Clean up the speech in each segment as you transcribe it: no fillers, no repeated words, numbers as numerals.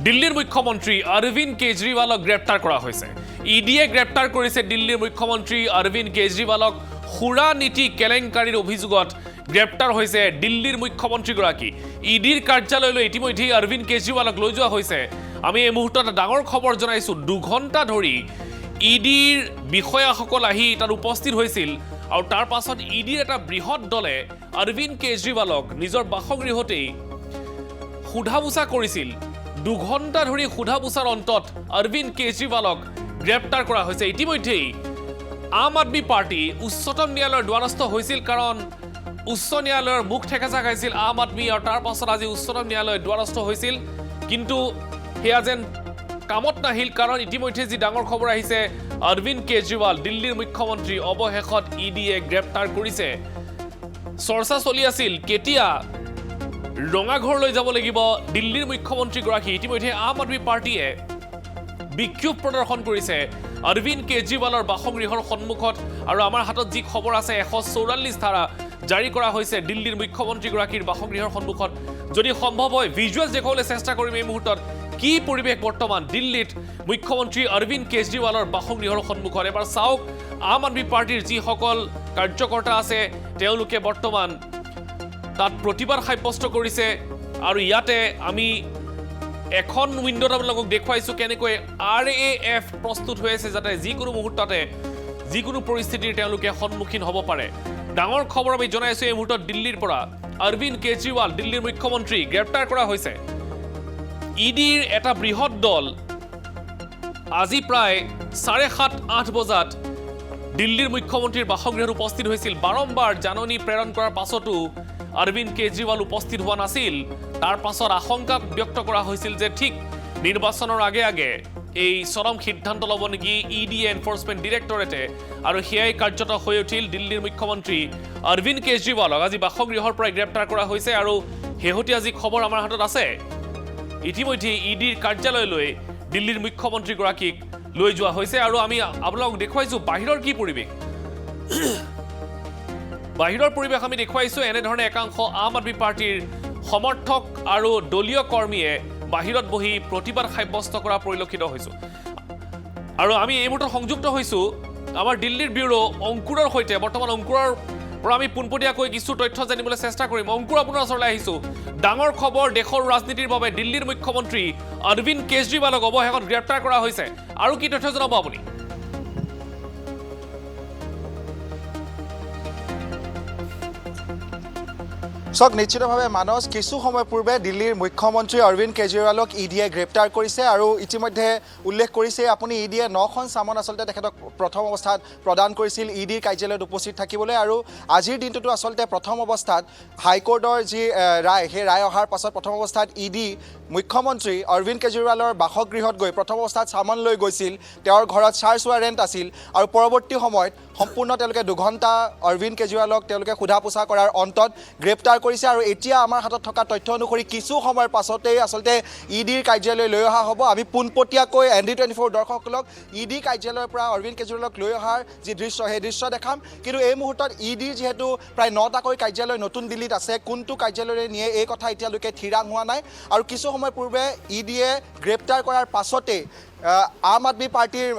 দিল্লীৰ মুখ্যমন্ত্ৰী অৰবিন্দ কেজৰিৱালক গ্ৰেপ্তাৰ কৰা হৈছে। ইডিয়ে গ্ৰেপ্তাৰ কৰিছে দিল্লীৰ মুখ্যমন্ত্ৰী অৰবিন্দ কেজৰিৱালক খুৰা নীতি কেলেংকাৰীৰ অভিযোগত গ্ৰেপ্তাৰ হৈছে দিল্লীৰ মুখ্যমন্ত্ৰীগৰাকী। ইডিৰ কাৰ্যালয়লৈ ইতিমধ্যে অৰবিন্দ কেজৰিৱালক লৈ যোৱা হৈছে। আমি এই মুহূৰ্তত ডাঙৰ খবৰ জনাইছো, 2 ঘণ্টা ধৰি ইডিৰ বিষয়াসকল আহি তাত উপস্থিত হৈছিল আৰু তাৰ পাছত ইডিৰ এটা বৃহৎ দলে অৰবিন্দ কেজৰিৱালক নিজৰ বাসগৃহতেই সোধা-পোছা কৰিছিল। 2 ঘণ্টা ধৰি সোধা-পোছাৰ অন্তত অৰবিন্দ কেজৰিৱালক গ্ৰেপ্তাৰ কৰা হৈছে। ইতিমধ্যেই আম আদমি পাৰ্টি উচ্চতম ন্যায়ালয়ৰ দ্বাৰস্থ হৈছিল, কাৰণ উচ্চ ন্যায়ালয়ৰ মুখ ঠেকেচা খাইছিল আম আদমি, আৰু তাৰ পাছত আজি উচ্চতম ন্যায়ালয়ৰ দ্বাৰস্থ হৈছিল। কিন্তু সেয়া যেন কামত নাহিল, কাৰণ ইতিমধ্যে যি ডাঙৰ খবৰ আহিছে, অৰবিন্দ কেজৰিৱাল দিল্লীৰ মুখ্যমন্ত্ৰী অৱশেষত ইডিয়ে গ্ৰেপ্তাৰ কৰিছে। চৰ্চা চলি আছিল কেতিয়া ৰঙাঘৰলৈ যাব লাগিব দিল্লীৰ মুখ্যমন্ত্ৰীগৰাকী। ইতিমধ্যে আম আদমি পাৰ্টিয়ে বিক্ষোভ প্ৰদৰ্শন কৰিছে অৰবিন্দ কেজৰিৱালৰ বাসগৃহৰ সন্মুখত, আৰু আমাৰ হাতত যি খবৰ আছে 144 ধাৰা জাৰি কৰা হৈছে দিল্লীৰ মুখ্যমন্ত্ৰীগৰাকীৰ বাসগৃহৰ সন্মুখত। যদি সম্ভৱ হয় ভিজুৱেলছ দেখুৱাবলৈ চেষ্টা কৰিম এই মুহূৰ্তত কি পৰিৱেশ বৰ্তমান দিল্লীত মুখ্যমন্ত্ৰী অৰবিন্দ কেজৰিৱালৰ বাসগৃহৰ সন্মুখত। এবাৰ চাওক, আম আদমি পাৰ্টিৰ যিসকল কাৰ্যকৰ্তা আছে তেওঁলোকে বৰ্তমান তাত প্ৰতিবাদ সাব্যস্ত কৰিছে, আৰু ইয়াতে আমি এখন উইণ্ডত আপোনালোকক দেখুৱাইছোঁ কেনেকৈ RAF প্ৰস্তুত হৈ আছে, যাতে যিকোনো মুহূৰ্ততে যিকোনো পৰিস্থিতিৰ তেওঁলোকে সন্মুখীন হ'ব পাৰে। ডাঙৰ খবৰ আমি জনাইছোঁ এই মুহূৰ্তত দিল্লীৰ পৰা, অৰবিন্দ কেজৰিৱাল দিল্লীৰ মুখ্যমন্ত্ৰী গ্ৰেপ্তাৰ কৰা হৈছে। ইডিৰ এটা বৃহৎ দল আজি প্ৰায় 7:30-8 বজাত দিল্লীৰ মুখ্যমন্ত্ৰীৰ বাসগৃহত উপস্থিত হৈছিল। বাৰম্বাৰ জাননী প্ৰেৰণ কৰাৰ পাছতো অৰবিন্দ কেজৰিৱাল উপস্থিত হোৱা নাছিল। তাৰ পাছত আশংকা ব্যক্ত কৰা হৈছিল যে ঠিক নিৰ্বাচনৰ আগে আগে এই চৰম সিদ্ধান্ত ল'ব নেকি ইডিয়ে, এনফৰ্চমেণ্ট ডিৰেক্টৰেটে, আৰু সেয়াই কাৰ্যত হৈ উঠিল। দিল্লীৰ মুখ্যমন্ত্ৰী অৰবিন্দ কেজৰিৱালক আজি বাসগৃহৰ পৰাই গ্ৰেপ্তাৰ কৰা হৈছে, আৰু শেহতীয়া যি খবৰ আমাৰ হাতত আছে, ইতিমধ্যে ইডিৰ কাৰ্যালয়লৈ দিল্লীৰ মুখ্যমন্ত্ৰীগৰাকীক লৈ যোৱা হৈছে। আৰু আমি আপোনালোকক দেখুৱাইছোঁ বাহিৰৰ কি পৰিৱেশ। বাহিৰৰ পৰিৱেশ আমি দেখুৱাইছোঁ, এনেধৰণে একাংশ আম আদমি পাৰ্টিৰ সমৰ্থক আৰু দলীয় কৰ্মীয়ে বাহিৰত বহি প্ৰতিবাদ সাব্যস্ত কৰা পৰিলক্ষিত হৈছোঁ। আৰু আমি এই মুহূৰ্তত সংযুক্ত হৈছোঁ আমাৰ দিল্লীৰ ব্যুৰো অংকুৰৰ সৈতে। বৰ্তমান অংকুৰৰ পৰা আমি পোনপটীয়াকৈ কিছু তথ্য জানিবলৈ চেষ্টা কৰিম। অংকুৰ, আপোনাৰ ওচৰলৈ আহিছোঁ। ডাঙৰ খবৰ, দেশৰ ৰাজনীতিৰ বাবে দিল্লীৰ মুখ্যমন্ত্ৰী অৰবিন্দ কেজৰিৱালক অৱশেষত গ্ৰেপ্তাৰ কৰা হৈছে, আৰু কি তথ্য জনাব আপুনি? চাওক, নিশ্চিতভাৱে মানস, কিছু সময় পূৰ্বে দিল্লীৰ মুখ্যমন্ত্ৰী অৰবিন্দ কেজৰিৱালক ইডিয়ে গ্ৰেপ্তাৰ কৰিছে, আৰু ইতিমধ্যে উল্লেখ কৰিছে আপুনি ইডিয়ে 9খন চামন আচলতে তেখেতক প্ৰথম অৱস্থাত প্ৰদান কৰিছিল ইডিৰ কাৰ্যালয়ত উপস্থিত থাকিবলৈ। আৰু আজিৰ দিনটোতো আচলতে প্ৰথম অৱস্থাত হাইকোৰ্টৰ যি ৰায়, সেই ৰায় অহাৰ পাছত প্ৰথম অৱস্থাত ইডি মুখ্যমন্ত্ৰী অৰবিন্দ কেজৰিৱালৰ বাসগৃহত গৈ প্ৰথম অৱস্থাত চামন লৈ গৈছিল। তেওঁৰ ঘৰত চাৰ্চ ৱাৰেণ্ট আছিল, আৰু পৰৱৰ্তী সময়ত সম্পূৰ্ণ তেওঁলোকে 2 ঘণ্টা অৰবিন্দ কেজৰিৱালক তেওঁলোকে সোধা-পোছা কৰাৰ অন্তত গ্ৰেপ্তাৰ কৰিছে। আৰু এতিয়া আমাৰ হাতত থকা তথ্য অনুসৰি কিছু সময়ৰ পাছতেই আচলতে ইডিৰ কাৰ্যালয় লৈ অহা হ'ব। আমি পোনপটীয়াকৈ ND24 দৰ্শকসকলক ইডি কাৰ্যালয়ৰ পৰা অৰবিন্দ কেজৰিৱালক লৈ অহাৰ যি দৃশ্য, সেই দৃশ্য দেখাম। কিন্তু এই মুহূৰ্তত ইডিৰ যিহেতু প্ৰায় 9টাকৈ কাৰ্যালয় নতুন দিল্লীত আছে, কোনটো কাৰ্যালয়লৈ নিয়ে এই কথা এতিয়ালৈকে থিৰাং হোৱা নাই। আৰু কিছু সময় পূৰ্বে ইডিয়ে গ্ৰেপ্তাৰ কৰাৰ পাছতেই আম আদমি পাৰ্টিৰ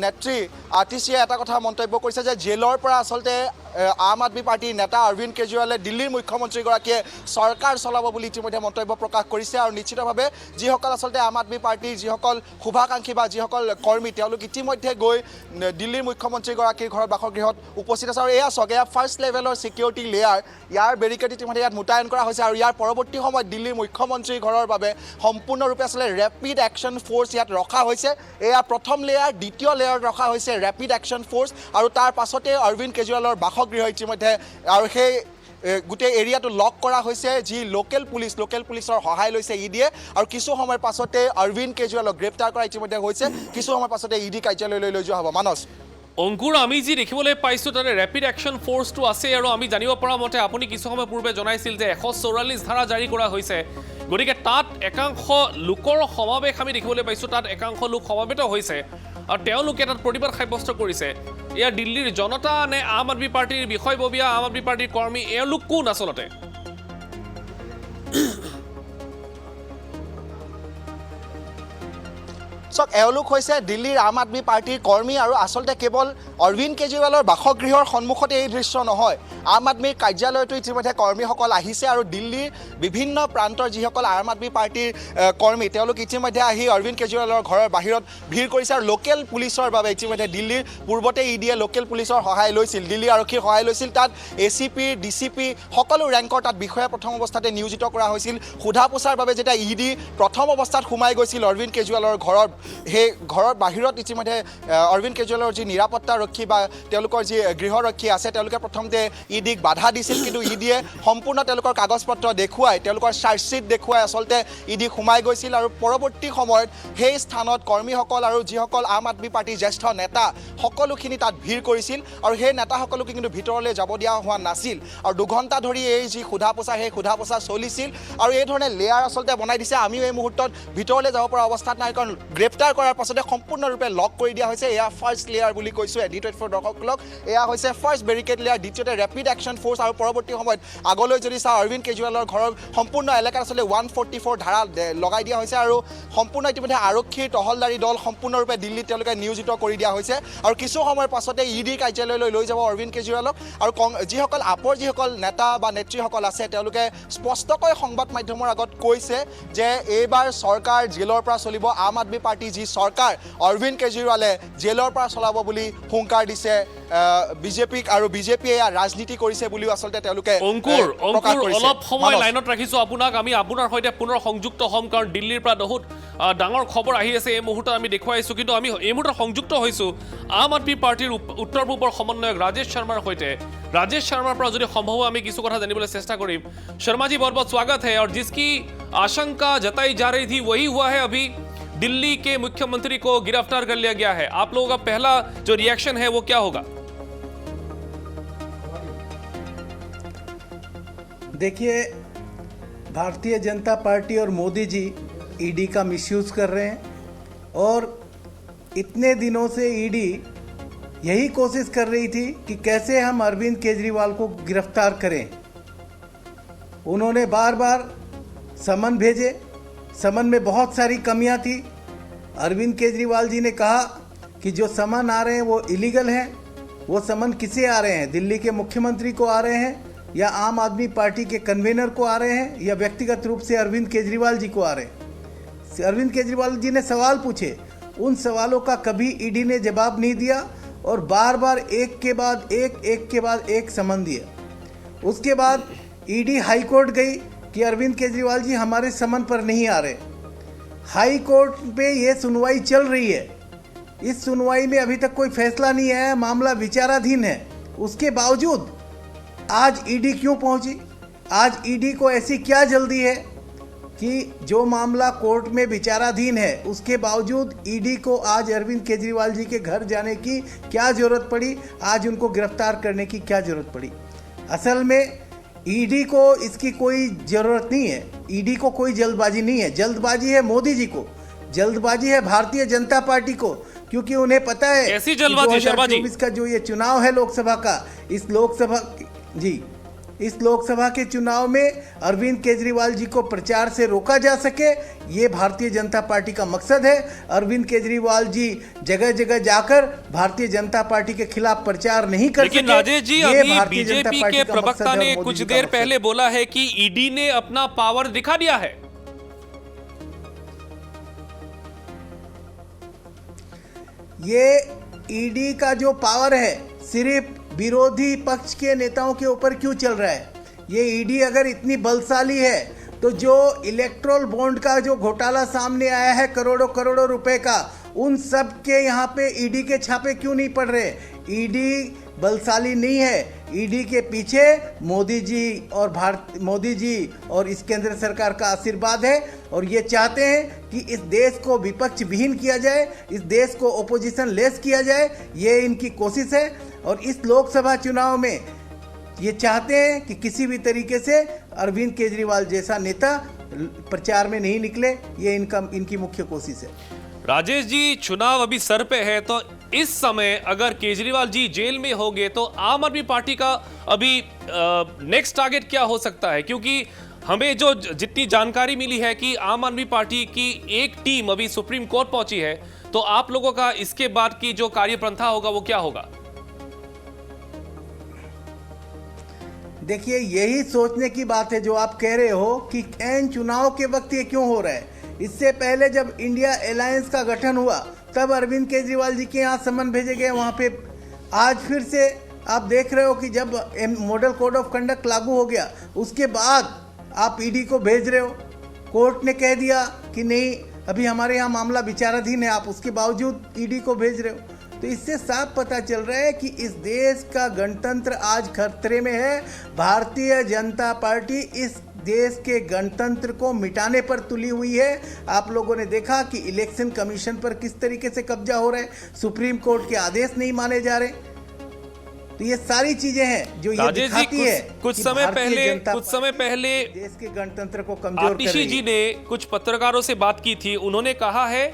নেত্ৰী আতিশীয়ে এটা কথা মন্তব্য কৰিছে যে জেলৰ পৰা আচলতে আম আদমি পাৰ্টিৰ নেতা অৰবিন্দ কেজৰিৱালে দিল্লীৰ মুখ্যমন্ত্ৰীগৰাকীয়ে চৰকাৰ চলাব বুলি ইতিমধ্যে মন্তব্য প্ৰকাশ কৰিছে। আৰু নিশ্চিতভাৱে যিসকল আচলতে আম আদমি পাৰ্টিৰ যিসকল শুভাকাংক্ষী বা যিসকল কৰ্মী, তেওঁলোক ইতিমধ্যে গৈ দিল্লীৰ মুখ্যমন্ত্ৰীগৰাকীৰ ঘৰত বাসগৃহত উপস্থিত আছে। আৰু এয়া চাওক, এয়া ফাৰ্ষ্ট লেভেলৰ ছিকিউৰিটি লেয়াৰ, ইয়াৰ বেৰিকেড ইতিমধ্যে ইয়াত মোতায়েন কৰা হৈছে। আৰু ইয়াৰ পৰৱৰ্তী সময়ত দিল্লীৰ মুখ্যমন্ত্ৰীৰ ঘৰৰ বাবে সম্পূৰ্ণৰূপে আচলতে ৰেপিড একশ্যন ফ'ৰ্চ ইয়াত ৰখা হৈছে। এয়া প্ৰথম লেয়াৰ, দ্বিতীয় লেয়াৰত ৰখা হৈছে ৰেপিড একশ্যন ফ'ৰ্চ, আৰু তাৰ পাছতে অৰবিন্দ কেজৰিৱালৰ বাসগৃহ ইতিমধ্যে, আৰু সেই গোটেই এৰিয়াটো লক কৰা হৈছে, যি লোকেল পুলিচৰ সহায় লৈছে ইডিয়ে। আৰু কিছু সময়ৰ পাছতে অৰবিন্দ কেজৰিৱালক গ্ৰেপ্তাৰ কৰা ইতিমধ্যে হৈছে, কিছু সময়ৰ পাছতে ইডি কাৰ্যালয়লৈ লৈ যোৱা হ'ব। মানস, অংকুৰ, আমি যি দেখিবলৈ পাইছোঁ তাতে ৰেপিড একশ্যন ফ'ৰ্চটো আছে, আৰু আমি জানিব পৰা মতে আপুনি কিছু সময় পূৰ্বে জনাইছিল যে 144 ধাৰা জাৰি কৰা হৈছে। গতিকে তাত একাংশ লোকৰ সমাৱেশ আমি দেখিবলৈ পাইছোঁ, তাত একাংশ লোক সমাবেত হৈছে, আৰু তেওঁলোকে তাত প্ৰতিবাদ সাব্যস্ত কৰিছে। এয়া দিল্লীৰ জনতা নে আম আদমি পাৰ্টিৰ বিষয়ববীয়া, আম আদমি পাৰ্টিৰ কৰ্মী, এওঁলোক কোন আচলতে? চাওক এওঁলোক হৈছে দিল্লীৰ আম আদমি পাৰ্টিৰ কৰ্মী আৰু আচলতে কেৱল অৰবিন্দ কেজৰিৱালৰ বাসগৃহৰ সন্মুখতে এই দৃশ্য নহয় আম আদমিৰ কাৰ্যালয়তো ইতিমধ্যে কৰ্মীসকল আহিছে আৰু দিল্লীৰ বিভিন্ন প্ৰান্তৰ যিসকল আম আদমি পাৰ্টিৰ কৰ্মী তেওঁলোক ইতিমধ্যে আহি অৰবিন্দ কেজৰিৱালৰ ঘৰৰ বাহিৰত ভিৰ কৰিছে আৰু লোকেল পুলিচৰ বাবে ইতিমধ্যে দিল্লীৰ পূৰ্বতে ইডিয়ে লোকেল পুলিচৰ সহায় লৈছিল দিল্লী আৰক্ষীৰ সহায় লৈছিল তাত এচিপি ডিচিপি সকলো ৰেংকৰ তাত বিষয়া প্ৰথম অৱস্থাতে নিয়োজিত কৰা হৈছিল সোধা পোছাৰ বাবে যেতিয়া ইডি প্ৰথম অৱস্থাত সোমাই গৈছিল অৰবিন্দ কেজৰিৱালৰ ঘৰত সেই ঘৰৰ বাহিৰত ইতিমধ্যে অৰবিন্দ কেজৰিৱালৰ যি নিৰাপত্তাৰক্ষী বা তেওঁলোকৰ যি গৃহৰক্ষী আছে তেওঁলোকে প্ৰথমতে ইডিক বাধা দিছিল কিন্তু ইডিয়ে সম্পূৰ্ণ তেওঁলোকৰ কাগজ পত্ৰ দেখুৱাই তেওঁলোকৰ চাৰ্জশ্বিট দেখুৱাই আচলতে ইডিক সোমাই গৈছিল আৰু পৰৱৰ্তী সময়ত সেই স্থানত কৰ্মীসকল আৰু যিসকল আম আদমি পাৰ্টিৰ জ্যেষ্ঠ নেতা সকলোখিনি তাত ভিৰ কৰিছিল আৰু সেই নেতাসকলকে কিন্তু ভিতৰলৈ যাব দিয়া হোৱা নাছিল আৰু 2 ঘণ্টা ধৰি এই যি সোধা পোছা সেই সোধা পোছা চলিছিল আৰু এই ধৰণে লেয়াৰ আচলতে বনাই দিছে আমিও এই মুহূৰ্তত ভিতৰলৈ যাব পৰা অৱস্থাত নাই কাৰণ গ্ৰেপ্তাৰ কৰাৰ পাছতে সম্পূৰ্ণৰূপে লক কৰি দিয়া হৈছে এয়া ফাৰ্ষ্ট লেয়াৰ বুলি কৈছোঁ D24 দৰ্শকসকলক এয়া হৈছে ফাৰ্ষ্ট বেৰিকেড লেয়াৰ দ্বিতীয়তে ৰেপিড একশ্যন ফ'ৰ্চ আৰু পৰৱৰ্তী সময়ত আগলৈ যদি চাওঁ অৰবিন্দ কেজৰিৱালৰ ঘৰৰ সম্পূৰ্ণ এলেকাত আচলতে 144 ধাৰা লগাই দিয়া হৈছে আৰু সম্পূৰ্ণ ইতিমধ্যে আৰক্ষীৰ টহলদাৰী দল সম্পূৰ্ণৰূপে দিল্লীত তেওঁলোকে নিয়োজিত কৰি দিয়া হৈছে আৰু কিছু সময়ৰ পাছতে ইডি কাৰ্যালয়লৈ লৈ যাব অৰবিন্দ কেজৰিৱালক আৰু যিসকল আপৰ যিসকল নেতা বা নেত্ৰীসকল আছে তেওঁলোকে স্পষ্টকৈ সংবাদ মাধ্যমৰ আগত কৈছে যে এইবাৰ চৰকাৰ জেলৰ পৰা চলিব আম আদমি পাৰ্টি যি চৰকাৰ অৰবিন্দ কেজৰিৱালে জেলৰ পৰা চলাব বুলি হুংকাৰ দিছে বিজেপিক আৰু বিজেপিয়ে ৰাজনীতি কৰিছে বুলিও আচলতে তেওঁলোকে অংকুৰ অলপ সময় লাইনত ৰাখিছোঁ আপোনাক আমি আপোনাৰ সৈতে পুনৰ সংযুক্ত হ'ম কাৰণ দিল্লীৰ পৰা বহুত ডাঙৰ খবৰ আহি আছে এই মুহূৰ্তত আমি দেখুৱাইছোঁ কিন্তু আমি এই মুহূৰ্তত সংযুক্ত হৈছোঁ আম আদমি পাৰ্টিৰ উত্তৰ পূবৰ সমন্বয়ক ৰাজেশ শৰ্মাৰ সৈতে राजेश शर्मा पर जो संभव हमें किसी कथा जानने चेष्टा करें शर्मा जी बहुत बहुत स्वागत है और जिसकी आशंका जताई जा रही थी वही हुआ है अभी दिल्ली के मुख्यमंत्री को गिरफ्तार कर लिया गया है आप लोगों का पहला जो रिएक्शन है वो क्या होगा देखिए भारतीय जनता पार्टी और मोदी जी ईडी का मिसयूज कर रहे हैं और इतने दिनों से ईडी यही कोशिश कर रही थी कि कैसे हम अरविंद केजरीवाल को गिरफ्तार करें। उन्होंने बार बार समन भेजे, समन में बहुत सारी कमियां थी। अरविंद केजरीवाल जी ने कहा कि जो समन आ रहे हैं वो इलीगल हैं, वो समन किसे आ रहे हैं, दिल्ली के मुख्यमंत्री को आ रहे हैं या आम आदमी पार्टी के कन्वीनर को आ रहे हैं या व्यक्तिगत रूप से अरविंद केजरीवाल जी को आ रहे हैं। अरविंद केजरीवाल जी ने सवाल पूछे, उन सवालों का कभी ईडी ने जवाब नहीं दिया और बार बार एक के बाद एक समन दिया। उसके बाद ईडी हाई कोर्ट गई कि अरविंद केजरीवाल जी हमारे समन पर नहीं आ रहे। हाई कोर्ट पे ये सुनवाई चल रही है, इस सुनवाई में अभी तक कोई फैसला नहीं आया, मामला विचाराधीन है। उसके बावजूद आज ईडी क्यों पहुंची? आज ईडी को ऐसी क्या जल्दी है कि जो मामला कोर्ट में विचाराधीन है उसके बावजूद ईडी को आज अरविंद केजरीवाल जी के घर जाने की क्या ज़रूरत पड़ी, आज उनको गिरफ्तार करने की क्या ज़रूरत पड़ी? असल में ईडी को इसकी कोई ज़रूरत नहीं है, ईडी को कोई जल्दबाजी नहीं है। जल्दबाजी है मोदी जी को, जल्दबाजी है भारतीय जनता पार्टी को, क्योंकि उन्हें पता है कैसी जल्दबाजी शर्मा जी? 2024 का जो ये चुनाव है लोकसभा का, इस लोकसभा के चुनाव में अरविंद केजरीवाल जी को प्रचार से रोका जा सके, ये भारतीय जनता पार्टी का मकसद है। अरविंद केजरीवाल जी जगह जगह जाकर भारतीय जनता पार्टी के खिलाफ प्रचार नहीं कर सके। लेकिन राजेश जी अभी बीजेपी के प्रवक्ता ने कुछ देर पहले बोला है कि ईडी ने अपना पावर दिखा दिया है। ये ईडी का जो पावर है सिर्फ विरोधी पक्ष के नेताओं के ऊपर क्यों चल रहा है? ये ईडी अगर इतनी बलशाली है तो जो इलेक्ट्रोल बॉन्ड का जो घोटाला सामने आया है करोड़ों रुपए का, उन सब के यहाँ पे ईडी के छापे क्यों नहीं पड़ रहे? ईडी बलशाली नहीं है, ईडी के पीछे मोदी जी और इस केंद्र सरकार का आशीर्वाद है और ये चाहते हैं कि इस देश को विपक्ष विहीन किया जाए, इस देश को ओपोजिशन लेस किया जाए, ये इनकी कोशिश है। और इस लोकसभा चुनाव में ये चाहते हैं कि किसी भी तरीके से अरविंद केजरीवाल जैसा नेता प्रचार में नहीं निकले, ये इनकी मुख्य कोशिश है। राजेश जी चुनाव अभी सर पे है तो इस समय अगर केजरीवाल जी जेल में होंगे तो आम आदमी पार्टी का अभी नेक्स्ट टारगेट क्या हो सकता है? क्योंकि हमें जो जितनी जानकारी मिली है कि आम आदमी पार्टी की एक टीम अभी सुप्रीम कोर्ट पहुंची है, तो आप लोगों का इसके बाद की जो कार्यपंथा होगा वो क्या होगा? देखिए, यही सोचने की बात है जो आप कह रहे हो कि एन चुनाव के वक्त ये क्यों हो रहा है। इससे पहले जब इंडिया अलायंस का गठन हुआ तब अरविंद केजरीवाल जी के यहाँ समन भेजे गए वहाँ पे। आज फिर से आप देख रहे हो कि जब मॉडल कोड ऑफ कंडक्ट लागू हो गया उसके बाद आप ईडी को भेज रहे हो। कोर्ट ने कह दिया कि नहीं, अभी हमारे यहाँ मामला विचाराधीन है, आप उसके बावजूद ईडी को भेज रहे हो। तो इससे साफ पता चल रहा है कि इस देश का गणतंत्र आज खतरे में है। भारतीय जनता पार्टी इस देश के गणतंत्र को मिटाने पर तुली हुई है। आप लोगों ने देखा कि इलेक्शन कमीशन पर किस तरीके से कब्जा हो रहा है, सुप्रीम कोर्ट के आदेश नहीं माने जा रहे। तो ये सारी चीजें हैं जो ये दिखाती है कुछ समय पहले देश के गणतंत्र को कमजोर कर रही है। आतिशी जी ने कुछ पत्रकारों से बात की थी, उन्होंने कहा है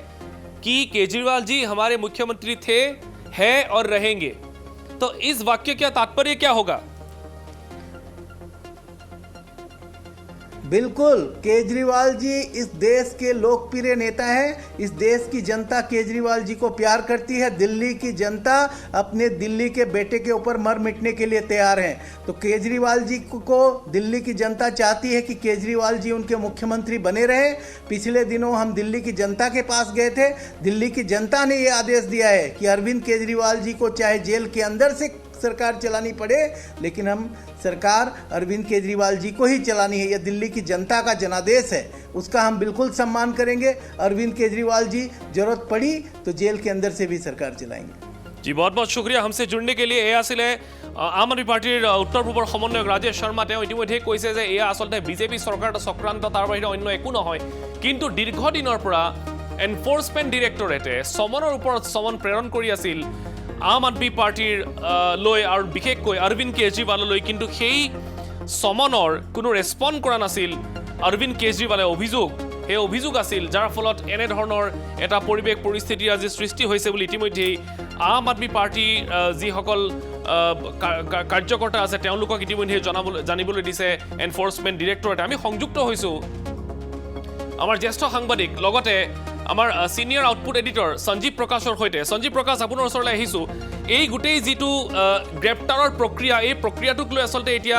कि केजरीवाल जी हमारे मुख्यमंत्री थे, हैं और रहेंगे। तो इस वाक्य का तात्पर्य क्या होगा? बिल्कुल, केजरीवाल जी इस देश के लोकप्रिय नेता हैं। इस देश की जनता केजरीवाल जी को प्यार करती है। दिल्ली की जनता अपने दिल्ली के बेटे के ऊपर मर मिटने के लिए तैयार है। तो केजरीवाल जी को दिल्ली की जनता चाहती है कि केजरीवाल जी उनके मुख्यमंत्री बने रहे। पिछले दिनों हम दिल्ली की जनता के पास गए थे। दिल्ली की जनता ने ये आदेश दिया है कि अरविंद केजरीवाल जी को चाहे जेल के अंदर से सरकार चलानी पड़े, लेकिन हम सरकार अरविंद केजरीवाल जी को ही चलानी है। यह दिल्ली की जनता का जनादेश है, उसका हम बिल्कुल सम्मान करेंगे। अरविंद केजरीवाल जी जरूरत पड़ी तो जेल के अंदर से भी सरकार चलाएंगे। जी, बहुत बहुत शुक्रिया हमसे जुड़ने के लिए। एया आছিলে आम आदमी पार्टीर उत्तर पूर्वर समन्वयक राजेश शर्मा। इतिमध्ये কৈছে যে এয়া আসলে বিজেপি চৰকাৰ চক্ৰান্ত, তাৰ বাহিৰে অন্য একো নহয়। কিন্তু দীৰ্ঘদিনৰ পৰা এনফোৰ্সমেন্ট ডিৰেক্টৰেটে সমনৰ ওপৰত সমন প্ৰেৰণ কৰি আছিল आम आदमी पार्टीर লৈ और विशेषকৈ अरविंद केजरीवालলৈ, কিন্তু সেই সমনৰ কোনো ৰেছপন্ড কৰা নাছিল अरविंद केजरीवाले। এই অভিযোগ আছিল, যাৰ ফলত এনেধৰণৰ এটা পৰিস্থিতিৰ আজি সৃষ্টি হৈছে বুলি ইতিমধ্যেই আম আদমি পাৰ্টি যিসকল কাৰ্যকৰ্তা আছে তেওঁলোকক ইতিমধ্যে জানিবলৈ দিছে এনফোৰ্সমেন্ট ডিৰেক্টৰেটে। আমি সংযুক্ত হৈছোঁ আমাৰ জ্যেষ্ঠ সাংবাদিক লগতে আমাৰ সিনিয়ৰ আউটপুট এডিটৰ সঞ্জীৱ প্ৰকাশৰ সৈতে। সঞ্জীৱ প্ৰকাশ, আপোনাৰ ওচৰলৈ আহিছোঁ। এই গোটেই যিটো গ্ৰেপ্তাৰৰ প্ৰক্ৰিয়া, এই প্ৰক্ৰিয়াটোক লৈ আচলতে এতিয়া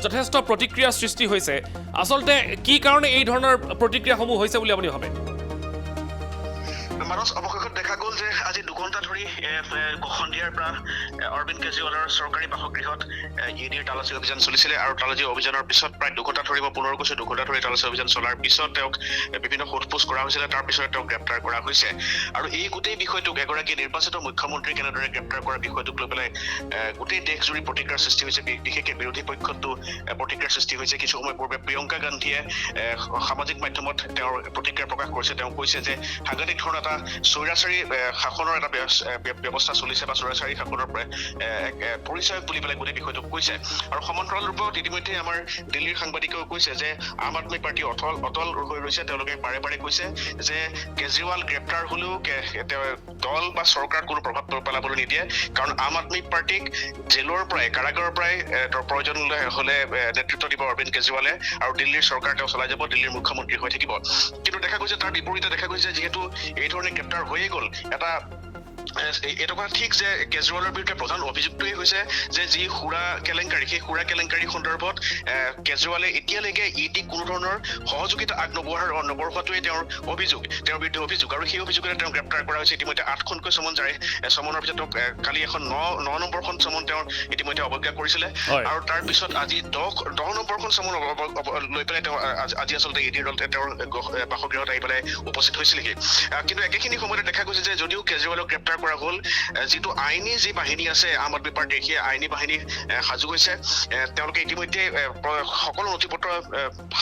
যথেষ্ট প্ৰতিক্ৰিয়াৰ সৃষ্টি হৈছে। আচলতে কি কাৰণে এই ধৰণৰ প্ৰতিক্ৰিয়াসমূহ হৈছে বুলি আপুনি ভাবে? মানস অৱশেষত দেখা গ'ল যে আজি 2 ঘণ্টা ধৰি সন্ধিয়াৰ পৰা অৰবিন্দ কেজৰিৱালৰ চৰকাৰী বাসগৃহত ইডিৰ তালাচী অভিযান চলিছিলে। আৰু তালাচী অভিযানৰ পিছত প্ৰায় 2 ঘণ্টা ধৰি, মই পুনৰ কৈছোঁ 2 ঘণ্টা ধৰি তালাচী অভিযান চলাৰ পিছত তেওঁক বিভিন্ন সোধপোছ কৰা হৈছিলে। তাৰ পিছত তেওঁক গ্ৰেপ্তাৰ কৰা হৈছে। আৰু এই গোটেই বিষয়টোক এগৰাকী নিৰ্বাচিত মুখ্যমন্ত্ৰী কেনেদৰে গ্ৰেপ্তাৰ কৰাৰ বিষয়টোক লৈ পেলাই গোটেই দেশজুৰি প্ৰতিক্ৰিয়াৰ সৃষ্টি হৈছে। বিশেষকৈ বিৰোধী পক্ষতো প্ৰতিক্ৰিয়াৰ সৃষ্টি হৈছে। কিছু সময় পূৰ্বে প্ৰিয়ংকা গান্ধীয়ে সামাজিক মাধ্যমত তেওঁৰ প্ৰতিক্ৰিয়া প্ৰকাশ কৰিছে। তেওঁ কৈছে যে সাংঘাতিক ধৰণৰ এটা স্বৈৰাচাৰী শাসনৰ এটা ব্যৱস্থা চলিছে বা স্বৈৰাচাৰী শাসনৰ পৰিচয় বুলি পেলাই গোটেই বিষয়টোক কৈছে। আৰু সমান্তৰাল ৰূপত ইতিমধ্যে আমাৰ দিল্লীৰ সাংবাদিকেও কৈছে যে আম আদমি পাৰ্টি অটল হৈ ৰৈছে। তেওঁলোকে বাৰে বাৰে কৈছে যে কেজৰিৱাল গ্ৰেপ্তাৰ হ'লেও দল বা চৰকাৰত কোনো প্ৰভাৱ পেলাবলৈ নিদিয়ে, কাৰণ আম আদমি পাৰ্টিক জেলৰ পৰাই, কাৰাগাৰৰ পৰাই প্ৰয়োজন হ'লে নেতৃত্ব দিব অৰবিন্দ কেজৰিৱালে, আৰু দিল্লীৰ চৰকাৰ তেওঁ চলাই যাব, দিল্লীৰ মুখ্যমন্ত্ৰী হৈ থাকিব। কিন্তু দেখা গৈছে তাৰ বিপৰীতে দেখা গৈছে যিহেতু এই ধৰণে গ্ৰেপ্তাৰ হৈয়ে গ'ল, এইটো কথা ঠিক যে কেজৰিৱালৰ বিৰুদ্ধে প্ৰধান অভিযোগটোৱেই হৈছে যে যি সুৰা কেলেংকাৰী, সেই সুৰা কেলেংকাৰী সন্দৰ্ভত কেজৰিৱালে এতিয়ালৈকে ইডিক কোনো ধৰণৰ সহযোগিতা নবঢ়োৱাটোৱে তেওঁৰ বিৰুদ্ধে অভিযোগ। আৰু সেই অভিযোগেৰে তেওঁক গ্ৰেপ্তাৰ কৰা হৈছে। ইতিমধ্যে 8খনকৈ চমন জাৰি, চমনৰ পিছত কালি এখন 9 নম্বৰখন চমন তেওঁ ইতিমধ্যে অৱজ্ঞা কৰিছিলে। আৰু তাৰ পিছত আজি 10 নম্বৰখন চমন লৈ পেলাই তেওঁ আজি আচলতে ইডিৰ দল তেওঁৰ বাসগৃহত আহি পেলাই উপস্থিত হৈছিলেহি। কিন্তু একেখিনি সময়তে দেখা গৈছে যে যদিও কেজৰিৱালক গ্ৰেপ্তাৰ কৰা হ'ল, যিটো আইনী যি বাহিনী আছে আম আদমি পাৰ্টিৰ, সেই আইনী বাহিনী সাজু হৈছে। তেওঁলোকে ইতিমধ্যে সকলো নথি পত্ৰ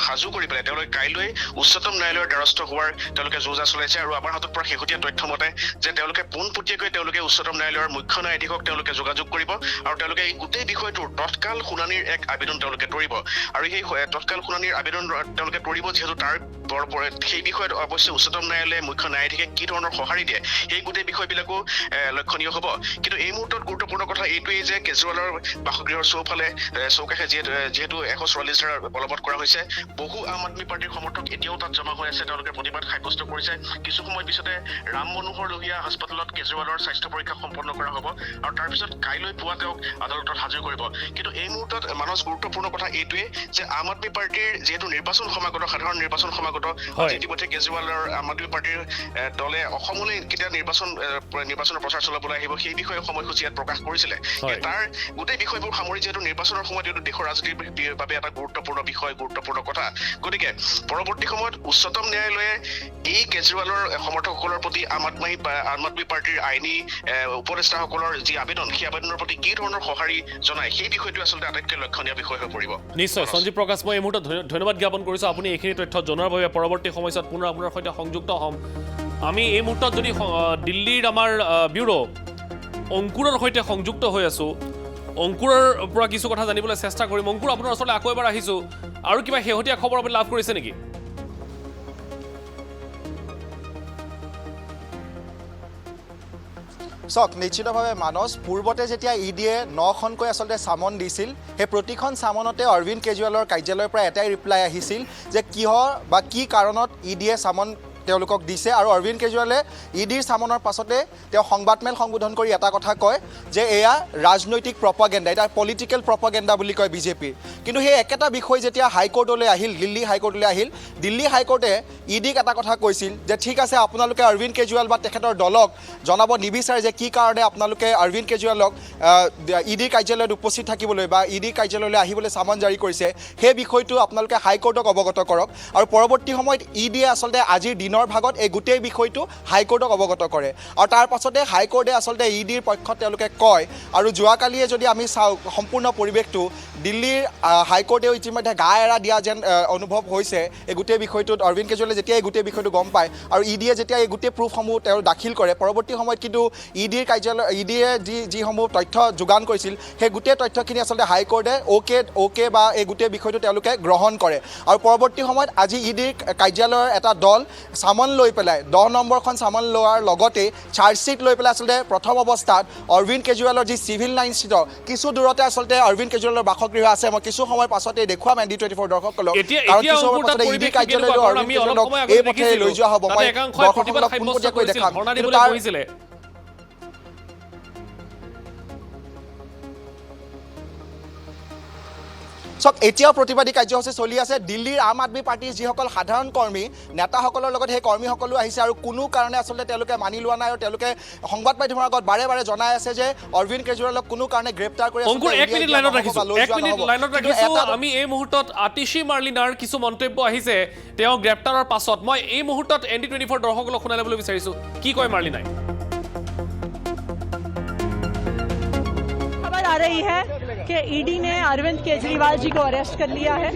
সাজু কৰি পেলাই তেওঁলোকে কাইলৈ উচ্চতম ন্যায়ালয়ৰ দ্বাৰস্থ হোৱাৰ তেওঁলোকে যোজা চলাইছে। আৰু আমাৰ হাতত পৰা শেহতীয়া তথ্য মতে যে তেওঁলোকে পোনপটীয়াকৈ তেওঁলোকে উচ্চতম ন্যায়ালয়ৰ মুখ্য ন্যায়াধীশক তেওঁলোকে যোগাযোগ কৰিব আৰু তেওঁলোকে এই গোটেই বিষয়টোৰ তৎকাল শুনানিৰ এক আবেদন তেওঁলোকে তৰিব। আৰু সেই তৎকাল শুনানিৰ আবেদন তেওঁলোকে তৰিব, যিহেতু তাৰ সেই বিষয়ত অৱশ্যে উচ্চতম ন্যায়ালয়ে মুখ্য ন্যায়াধীশে কি ধৰণৰ সঁহাৰি দিয়ে, সেই গোটেই বিষয়বিলাকো লক্ষণীয় হ'ব। কিন্তু এই মুহূৰ্তত গুৰুত্বপূৰ্ণ কথা এইটোৱেই যে কেজৰিৱালৰ বাসগৃহৰ চৌফালে চৌকাষে যিহেতু 144 ধাৰা বলবৎ কৰা হৈছে, বহু আম আদমি পাৰ্টিৰ সমৰ্থক এতিয়াও তাত জমা হৈ আছে। তেওঁলোকে প্ৰতিবাদ সাব্যস্ত কৰিছে। কিছু সময় পিছতে ৰাম মনোহৰ লোহিয়া হাস্পতালত কেজৰিৱালৰ স্বাস্থ্য পৰীক্ষা সম্পন্ন কৰা হ'ব আৰু তাৰপিছত কাইলৈ পুৱা তেওঁক আদালতত হাজিৰ কৰিব। কিন্তু এই মুহূৰ্তত মানস গুৰুত্বপূৰ্ণ কথা এইটোৱে যে আম আদমি পাৰ্টিৰ যিহেতু নিৰ্বাচন সমাগত, সাধাৰণ নিৰ্বাচন সমাগত, ইতিমধ্যে কেজৰিৱালৰ আম আদমি পাৰ্টিৰ দলে অসমলৈ কেতিয়া নিৰ্বাচনৰ প্ৰচাৰ চলাবলৈ আহিব সেই বিষয়ে সময়সূচী ইয়াত প্ৰকাশ কৰিছিলে। তাৰ গোটেই বিষয়বোৰ সামৰি যিহেতু নিৰ্বাচনৰ সময়ত এইটো দেশৰ ৰাজনীতিৰ বাবে এটা গুৰুত্বপূৰ্ণ বিষয়, গুৰুত্বপূৰ্ণ কথা, গতিকে পৰৱৰ্তী সময়ত উচ্চতম ন্যায়ালয়ে এই কেজৰিৱালৰ সমৰ্থকসকলৰ প্ৰতি আম আদমি পাৰ্টিৰ আইনী উপদেষ্টাসকলৰ যি আবেদন, সেই আবেদনৰ প্ৰতি কি ধৰণৰ সঁহাৰি জনায় সেই বিষয়টো আচলতে আটাইতকৈ লক্ষণীয় বিষয় হৈ পৰিব। নিশ্চয় সঞ্জীৱ প্ৰকাশ, মই এই মুহূৰ্তত ধন্যবাদ জ্ঞাপন কৰিছোঁ। আপুনি এইখিনি তথ্য জনোৱাৰ বাবে পৰৱৰ্তী সময়ছোৱাত পুনৰ আপোনাৰ সৈতে সংযুক্ত হ'ম। আমি এই মুহূৰ্তত যদি দিল্লীৰ আমাৰ ব্যুৰো অংকুৰৰ সৈতে সংযুক্ত হৈ আছোঁ, অংকুৰৰ পৰা কিছু কথা জানিবলৈ চেষ্টা কৰিম। অংকুৰ, আপোনাৰ ওচৰলৈ আকৌ এবাৰ আহিছোঁ। আৰু কিবা শেহতীয়া খবৰ আপুনি লাভ কৰিছে নেকি? চাওক, নিশ্চিতভাৱে মানস, পূৰ্বতে যেতিয়া ইডিয়ে 9খনকৈ আচলতে চামন দিছিল, সেই প্ৰতিখন চামনতে অৰবিন্দ কেজৰিৱালৰ কাৰ্যালয়ৰ পৰা এটাই ৰিপ্লাই আহিছিল যে কিহৰ বা কি কাৰণত ইডিয়ে চামন তেওঁলোকক দিছে। আৰু অৰবিন্দ কেজৰিৱালে ইডিৰ চামনৰ পাছতে তেওঁ সংবাদমেল সম্বোধন কৰি এটা কথা কয় যে এয়া ৰাজনৈতিক প্ৰপাগেণ্ডা, এটা পলিটিকেল প্ৰপাগেণ্ডা বুলি কয় বিজেপিৰ। কিন্তু সেই একেটা বিষয় যেতিয়া হাইকোৰ্টলৈ আহিল, দিল্লী হাইকোৰ্টলৈ আহিল, দিল্লী হাইকোৰ্টে ইডিক এটা কথা কৈছিল যে ঠিক আছে, আপোনালোকে অৰবিন্দ কেজৰিৱাল বা তেখেতৰ দলক জনাব নিবিচাৰে যে কি কাৰণে আপোনালোকে অৰবিন্দ কেজৰিৱালক ইডিৰ কাৰ্যালয়ত উপস্থিত থাকিবলৈ বা ইডিৰ কাৰ্যালয়লৈ আহিবলৈ চামন জাৰি কৰিছে, সেই বিষয়টো আপোনালোকে হাইকোৰ্টক অৱগত কৰক। আৰু পৰৱৰ্তী সময়ত ইডিয়ে আচলতে আজিৰ দিনৰ ভাগত এই গোটেই বিষয়টো হাইকোৰ্টক অৱগত কৰে আৰু তাৰ পাছতে হাইকোৰ্টে আচলতে ইডিৰ পক্ষত তেওঁলোকে কয়। আৰু যোৱাকালিয়ে যদি আমি চাওঁ সম্পূৰ্ণ পৰিৱেশটো, দিল্লীৰ হাইকোৰ্টেও ইতিমধ্যে গা এৰা দিয়া যেন অনুভৱ হৈছে এই গোটেই বিষয়টোত। অৰবিন্দ কেজৰিৱালে যেতিয়া এই গোটেই বিষয়টো গম পায় আৰু ইডিয়ে যেতিয়া এই গোটেই প্ৰুফসমূহ তেওঁ দাখিল কৰে, পৰৱৰ্তী সময়ত কিন্তু ইডিয়ে যিসমূহ তথ্য যোগান কৰিছিল সেই গোটেই তথ্যখিনি আচলতে হাইকোৰ্টে অ'কে বা এই গোটেই বিষয়টো তেওঁলোকে গ্ৰহণ কৰে। আৰু পৰৱৰ্তী সময়ত আজি ইডিৰ কাৰ্যালয়ৰ এটা দল চামন লৈ পেলাই 10 নম্বৰখন চামন লোৱাৰ লগতে চাৰ্জশ্বিট লৈ পেলাই আচলতে প্ৰথম অৱস্থাত অৰবিন্দ কেজৰিৱালৰ যি চিভিল লাইনস্থিত কিছু দূৰতে আচলতে অৰবিন্দ কেজৰিৱালৰ বাসগৃহ আছে। মই কিছু সময়ৰ পাছতে দেখুৱাম ND24 দৰ্শকসকলক, কাৰণ কিছু সময়ৰ পাছতে ইডি কাৰ্যালয়লৈ অৰবিন্দ কেজৰিৱালক এই পথে লৈ যোৱা হ'ব। মই দৰ্শকসকলক পোনপটীয়াকৈ দেখাম। চাওক, এতিয়াও প্ৰতিবাদী কাৰ্যসূচী চলি আছে। দিল্লীৰ আম আদমি পাৰ্টিৰ যিসকল সাধাৰণ কৰ্মী, নেতাসকলৰ লগত সেই কৰ্মীসকলো আহিছে আৰু কোনো কাৰণে আচলতে তেওঁলোকে মানি লোৱা নাই আৰু তেওঁলোকে সংবাদ মাধ্যমৰ আগত বাৰে বাৰে জনাই আছে যে অৰবিন্দ কেজৰিৱালক কোনো কাৰণে গ্ৰেপ্তাৰ কৰি আমি এই মুহূৰ্তত আতিশী মাৰ্লিনাৰ কিছু মন্তব্য আহিছে তেওঁ গ্ৰেপ্তাৰৰ পাছত। মই এই মুহূৰ্তত ND24 দৰ্শকসকলক শুনাই ল'বলৈ বিচাৰিছোঁ, কি কয় মাৰ্লিনাই। आ रही है कि ईडी ने अरविंद केजरीवाल जी को अरेस्ट कर लिया है।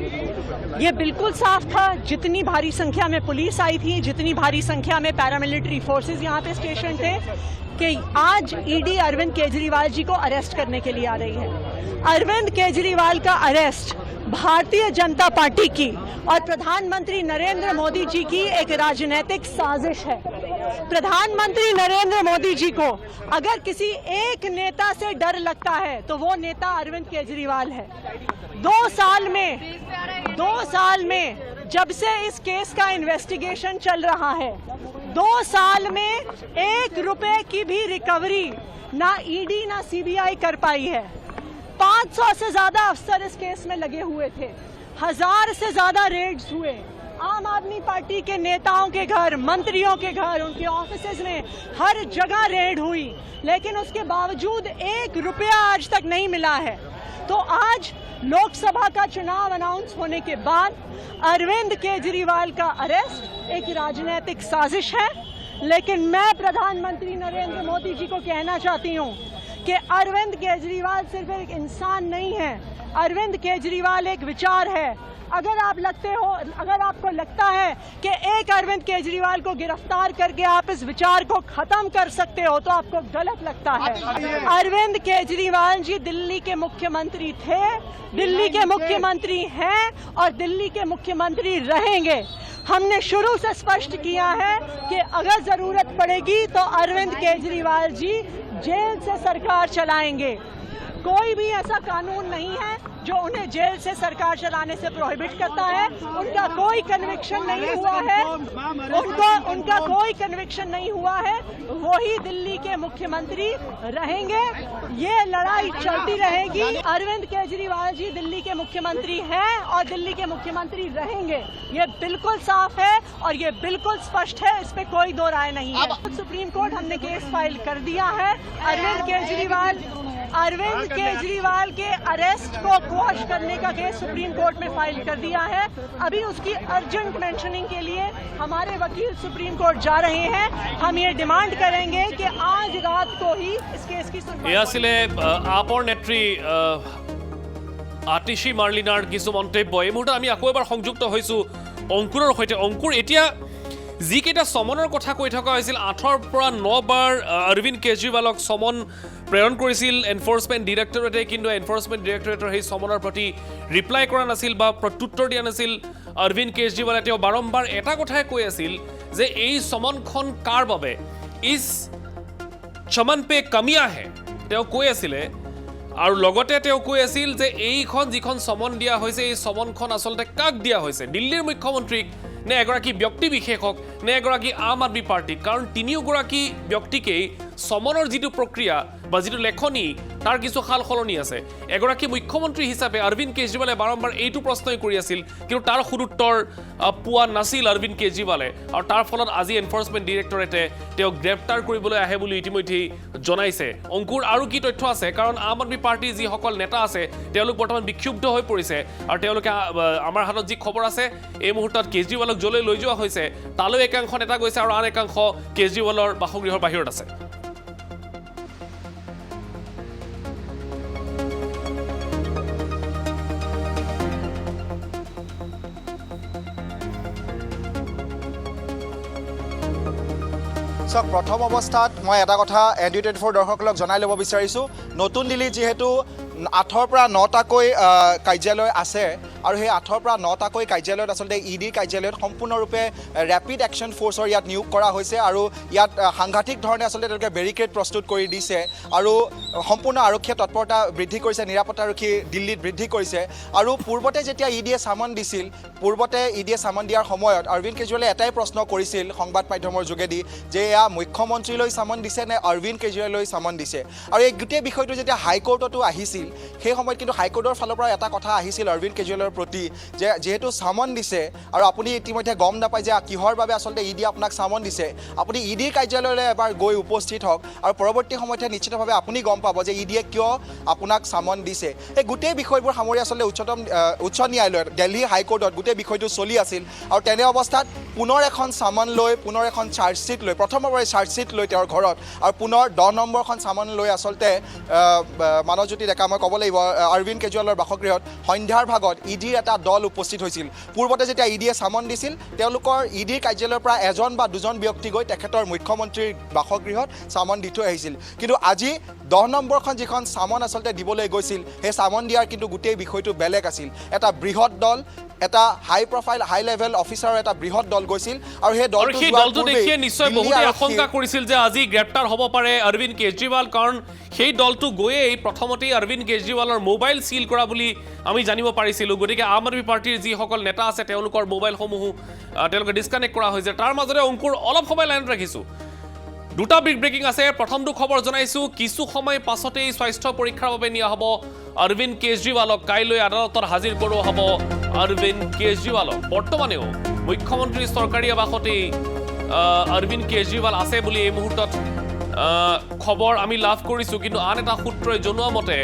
ये बिल्कुल साफ था, जितनी भारी संख्या में पुलिस आई थी, जितनी भारी संख्या में पैरामिलिट्री फोर्सेस यहाँ पे स्टेशन थे, कि आज ईडी अरविंद केजरीवाल जी को अरेस्ट करने के लिए आ रही है। अरविंद केजरीवाल का अरेस्ट भारतीय जनता पार्टी की और प्रधानमंत्री नरेंद्र मोदी जी की एक राजनीतिक साजिश है। प्रधानमंत्री नरेंद्र मोदी जी को अगर किसी एक नेता से डर लगता है तो वो नेता अरविंद केजरीवाल है। 2 साल में जब से इस केस का इन्वेस्टिगेशन चल रहा है, 2 साल में 1 रुपए की भी रिकवरी ना ईडी ना सीबीआई कर पाई है। 500 से ज्यादा अफसर इस केस में लगे हुए थे, 1000 से ज्यादा रेड्स हुए। आम आदमी पार्टी के नेताओं के घर, मंत्रियों के घर, उनके ऑफिसेज में हर जगह रेड हुई, लेकिन उसके बावजूद 1 रुपया आज तक नहीं मिला है। तो आज लोकसभा का चुनाव अनाउंस होने के बाद अरविंद केजरीवाल का अरेस्ट एक राजनीतिक साजिश है। लेकिन मैं प्रधानमंत्री नरेंद्र मोदी जी को कहना चाहती हूँ कि अरविंद केजरीवाल सिर्फ एक इंसान नहीं है, अरविंद केजरीवाल एक विचार है, अगर आपको लगता है कि एक अरविंद केजरीवाल को गिरफ्तार करके आप इस विचार को खत्म कर सकते हो तो आपको गलत लगता है। अरविंद केजरीवाल जी दिल्ली के मुख्यमंत्री थे, दिल्ली के मुख्यमंत्री हैं और दिल्ली के मुख्यमंत्री रहेंगे। हमने शुरू से स्पष्ट किया है कि अगर जरूरत पड़ेगी तो अरविंद केजरीवाल जी जेल से सरकार चलाएंगे। कोई भी ऐसा कानून नहीं है जो उन्हें जेल से सरकार चलाने से प्रोहिबिट करता है। उनका कोई कन्विक्शन नहीं हुआ है, उनका कोई कन्विक्शन नहीं हुआ है, वही दिल्ली के मुख्यमंत्री रहेंगे। ये लड़ाई चलती रहेगी। अरविंद केजरीवाल जी दिल्ली के मुख्यमंत्री हैं और दिल्ली के मुख्यमंत्री रहेंगे। ये बिल्कुल साफ है और ये बिल्कुल स्पष्ट है, इस पे कोई दो राय नहीं है। सुप्रीम कोर्ट हमने केस फाइल कर दिया है। अरविंद केजरीवाल के अरेस्ट को क्वॉश करने का केस सुप्रीम कोर्ट में फाइल कर दिया है। अभी उसकी अर्जेंट मेंशनिंग के लिए हमारे वकील सुप्रीम कोर्ट जा रहे हैं। हम ये डिमांड करेंगे कि आज रात को ही इस केस की सुनवाई। आपৰ নেত্ৰী আতিশী মাৰ্লিনাৰ কিছু মন্তব্য এই মুহূৰ্তত আমি আকৌ এবাৰ সংযুক্ত হৈছোঁ অংকুৰৰ সৈতে। অংকুৰ, এতিয়া যিকেইটা সমনৰ কথা কৈ থকা হৈছিল 8ৰ পৰা 9 বাৰ অৰবিন্দ কেজৰিৱালক সমন প্ৰেৰণ কৰিছিল এনফৰ্চমেণ্ট ডিৰেক্টৰেটে, কিন্তু এনফৰ্চমেণ্ট ডিৰেক্টৰেটৰ সেই সমনৰ প্ৰতি ৰিপ্লাই কৰা নাছিল বা প্ৰত্যুত্তৰ দিয়া নাছিল অৰবিন্দ কেজৰিৱালে। তেওঁ বাৰম্বাৰ এটা কথাই কৈ আছিল যে এই সমনখন কাৰ বাবে, ইছ চমন পে কমি আহে তেওঁ কৈ আছিলে। আৰু লগতে তেওঁ কৈ আছিল যে এইখন যিখন সমন দিয়া হৈছে এই সমনখন আচলতে কাক দিয়া হৈছে, দিল্লীৰ মুখ্যমন্ত্ৰীক নে এগৰাকী ব্যক্তি বিশেষক নে এগৰাকী আম আদমি পাৰ্টিক? কাৰণ তিনিওগৰাকী ব্যক্তিকেই সমনৰ যিটো প্ৰক্ৰিয়া বা যিটো লেখনি তাৰ কিছু সাল সলনি আছে। এগৰাকী মুখ্যমন্ত্ৰী হিচাপে অৰবিন্দ কেজৰিৱালে বাৰম্বাৰ এইটো প্ৰশ্নই কৰি আছিল, কিন্তু তাৰ সুদুত্তৰ পোৱা নাছিল অৰবিন্দ কেজৰিৱালে। আৰু তাৰ ফলত আজি এনফৰ্চমেণ্ট ডিৰেক্টৰেটে তেওঁক গ্ৰেপ্তাৰ কৰিবলৈ আহে বুলি ইতিমধ্যেই জনাইছে। অংকুৰ, আৰু কি তথ্য আছে? কাৰণ আম আদমি পাৰ্টিৰ যিসকল নেতা আছে তেওঁলোক বৰ্তমান বিক্ষুব্ধ হৈ পৰিছে আৰু তেওঁলোকে আমাৰ হাতত যি খবৰ আছে এই মুহূৰ্তত কেজৰিৱালক যলৈ লৈ যোৱা হৈছে তালৈ একাংশ নেতা গৈছে আৰু আন একাংশ কেজৰিৱালৰ বাসগৃহৰ বাহিৰত আছে। প্ৰথম অৱস্থাত মই এটা কথা ND24 দৰ্শকসকলক জনাই ল'ব বিচাৰিছোঁ। নতুন দিল্লীত যিহেতু 8ৰ পৰা 9টাকৈ কাৰ্যালয় আছে আৰু সেই 8ৰ পৰা 9টাকৈ কাৰ্যালয়ত আচলতে ইডিৰ কাৰ্যালয়ত সম্পূৰ্ণৰূপে ৰেপিড একশ্যন ফ'ৰ্চৰ ইয়াত নিয়োগ কৰা হৈছে আৰু ইয়াত সাংঘাতিক ধৰণে আচলতে তেওঁলোকে বেৰিকেড প্ৰস্তুত কৰি দিছে আৰু সম্পূৰ্ণ আৰক্ষীয়ে তৎপৰতা বৃদ্ধি কৰিছে, নিৰাপত্তাৰক্ষী দিল্লীত বৃদ্ধি কৰিছে। আৰু পূৰ্বতে যেতিয়া ইডিয়ে চামন দিছিল, চামন দিয়াৰ সময়ত অৰবিন্দ কেজৰিৱালে এটাই প্ৰশ্ন কৰিছিল সংবাদ মাধ্যমৰ যোগেদি যে এয়া মুখ্যমন্ত্ৰীলৈ চামন দিছে নে অৰবিন্দ কেজৰিৱাললৈ চামন দিছে। আৰু এই গোটেই বিষয়টো যেতিয়া হাইকোৰ্টতো আহিছিল সেই সময়ত কিন্তু হাইকোৰ্টৰ ফালৰ পৰা এটা কথা আহিছিল অৰবিন্দ কেজৰিৱালৰ প্ৰতি যে যেহেতু চামন দিছে আৰু আপুনি ইতিমধ্যে গম নাপায় যে কিহৰ বাবে আচলতে ইডিয়ে আপোনাক চামন দিছে, আপুনি ইডিৰ কাৰ্যালয়লৈ এবাৰ গৈ উপস্থিত হওক আৰু পৰৱৰ্তী সময়তহে নিশ্চিতভাৱে আপুনি গম পাব যে ইডিয়ে কিয় আপোনাক চামন দিছে। এই গোটেই বিষয়বোৰ সামৰি আচলতে উচ্চ ন্যায়ালয়ত দিল্লী হাইকোৰ্টত গোটেই বিষয়টো চলি আছিল। আৰু তেনে অৱস্থাত পুনৰ এখন চামন লৈ পুনৰ এখন চাৰ্জশ্বিট লৈ প্ৰথমবাৰ চাৰ্জশ্বিট লৈ তেওঁৰ ঘৰত আৰু পুনৰ 10 নম্বৰখন চামন লৈ আচলতে মানৱজ্যোতি ডেকা মই ক'ব লাগিব অৰবিন্দ কেজৰিৱালৰ বাসগৃহত সন্ধ্যাৰ ভাগত ইডিৰ এটা দল উপস্থিত হৈছিল। পূৰ্বতে যেতিয়া ইডিয়ে চামন দিছিল তেওঁলোকৰ ইডিৰ কাৰ্যালয়ৰ পৰা এজন বা দুজন ব্যক্তি গৈ তেখেতৰ মুখ্যমন্ত্ৰীৰ বাসগৃহত চামন দি থৈ আহিছিল। কিন্তু আজি 10 নম্বৰখন যিখন চামন আচলতে দিবলৈ গৈছিল সেই চামন দিয়াৰ কিন্তু গোটেই বিষয়টো বেলেগ আছিল। এটা বৃহৎ দল, এটা হাই প্ৰফাইল হাই লেভেল অফিচাৰৰ এটা বৃহৎ দল গৈছিল আৰু সেই দলটো দেখিয়ে নিশ্চয় বহুতে আশংকা কৰিছিল যে আজি গ্ৰেপ্তাৰ হ'ব পাৰে অৰবিন্দ কেজৰিৱাল, কাৰণ সেই দলটো গৈয়েই প্ৰথমতেই অৰবিন্দ কেজৰিৱালৰ মোবাইল চিল কৰা বুলি আমি জানিব পাৰিছিলোঁ। গতিকে আম আদমি পাৰ্টিৰ যিসকল নেতা আছে তেওঁলোকৰ মোবাইলসমূহো তেওঁলোকে ডিছকানেক্ট কৰা হৈছে। তাৰ মাজতে অংকুৰ অলপ সময় লাইনত ৰাখিছোঁ, দুটা বিগ ব্ৰেকিং আছে। প্ৰথমটো খবৰ জনাইছোঁ, কিছু সময় পাছতেই স্বাস্থ্য পৰীক্ষাৰ বাবে নিয়া হ'ব অৰবিন্দ কেজৰিৱালক। কাইলৈ আদালতত হাজিৰ কৰোৱা হ'ব অৰবিন্দ কেজৰিৱালক। বৰ্তমানেও মুখ্যমন্ত্ৰীৰ চৰকাৰী আৱাসতেই অৰবিন্দ কেজৰিৱাল আছে বুলি এই মুহূৰ্তত খবৰ আমি লাভ কৰিছোঁ। কিন্তু আন এটা সূত্ৰই জনোৱা মতে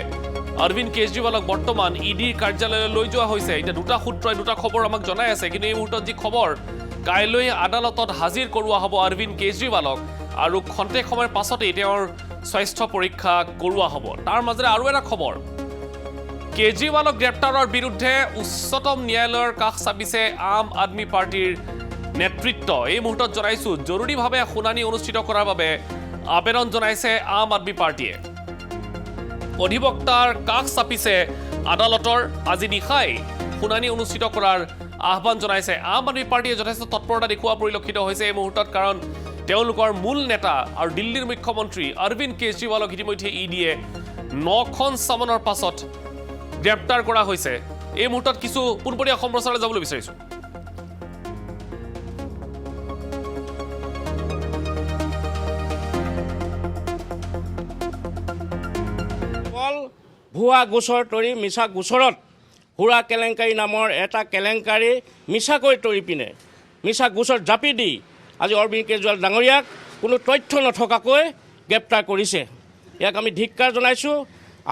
অৰবিন্দ কেজৰিৱালক বৰ্তমান ইডিৰ কাৰ্যালয়লৈ লৈ যোৱা হৈছে। এতিয়া দুটা সূত্ৰই দুটা খবৰ আমাক জনাই আছে, কিন্তু এই মুহূৰ্তত যি খবৰ কাইলৈ আদালতত হাজিৰ কৰোৱা হ'ব অৰবিন্দ কেজৰিৱালক আৰু খন্তেক সময়ৰ পাছতেই তেওঁৰ স্বাস্থ্য পৰীক্ষা কৰোৱা হ'ব। তাৰ মাজতে আৰু এটা খবৰ, কেজৰিৱালক গ্ৰেপ্তাৰৰ বিৰুদ্ধে উচ্চতম ন্যায়ালয়ৰ কাষ চাপিছে আম আদমি পাৰ্টিৰ নেতৃত্ব। এই মুহূৰ্তত জনাইছো জৰুৰীভাৱে শুনানি অনুষ্ঠিত কৰাৰ বাবে আবেদন জনাইছে আম আদমি পাৰ্টিয়ে। অধিবক্তাৰ কাষ চাপিছে আদালতৰ। আজি নিশাই শুনানি অনুষ্ঠিত কৰাৰ আহ্বান জনাইছে আম আদমি পাৰ্টিয়ে। যথেষ্ট তৎপৰতা দেখুওৱা পৰিলক্ষিত হৈছে এই মুহূৰ্তত, কাৰণ তেওঁলোকৰ মূল নেতা আৰু দিল্লীৰ মুখ্যমন্ত্ৰী অৰবিন্দ কেজৰিৱালক ইতিমধ্যে ইডিয়ে 9খন চামনৰ পাছত গ্ৰেপ্তাৰ কৰা হৈছে। এই মুহূৰ্তত কিছু পোনপটীয়া সম্প্ৰচাৰলৈ যাবলৈ বিচাৰিছোঁ। ভুৱা গোচৰ তৰি মিছা গোচৰত হুৰা কেলেংকাৰী নামৰ এটা কেলেংকাৰী মিছাকৈ তৰি পিনে মিছা গোচৰ জাপি দি আজি অৰবিন্দ কেজৰিৱাল ডাঙৰীয়াক কোনো তথ্য নথকাকৈ গ্ৰেপ্তাৰ কৰিছে। ইয়াক আমি ধিক্কাৰ জনাইছোঁ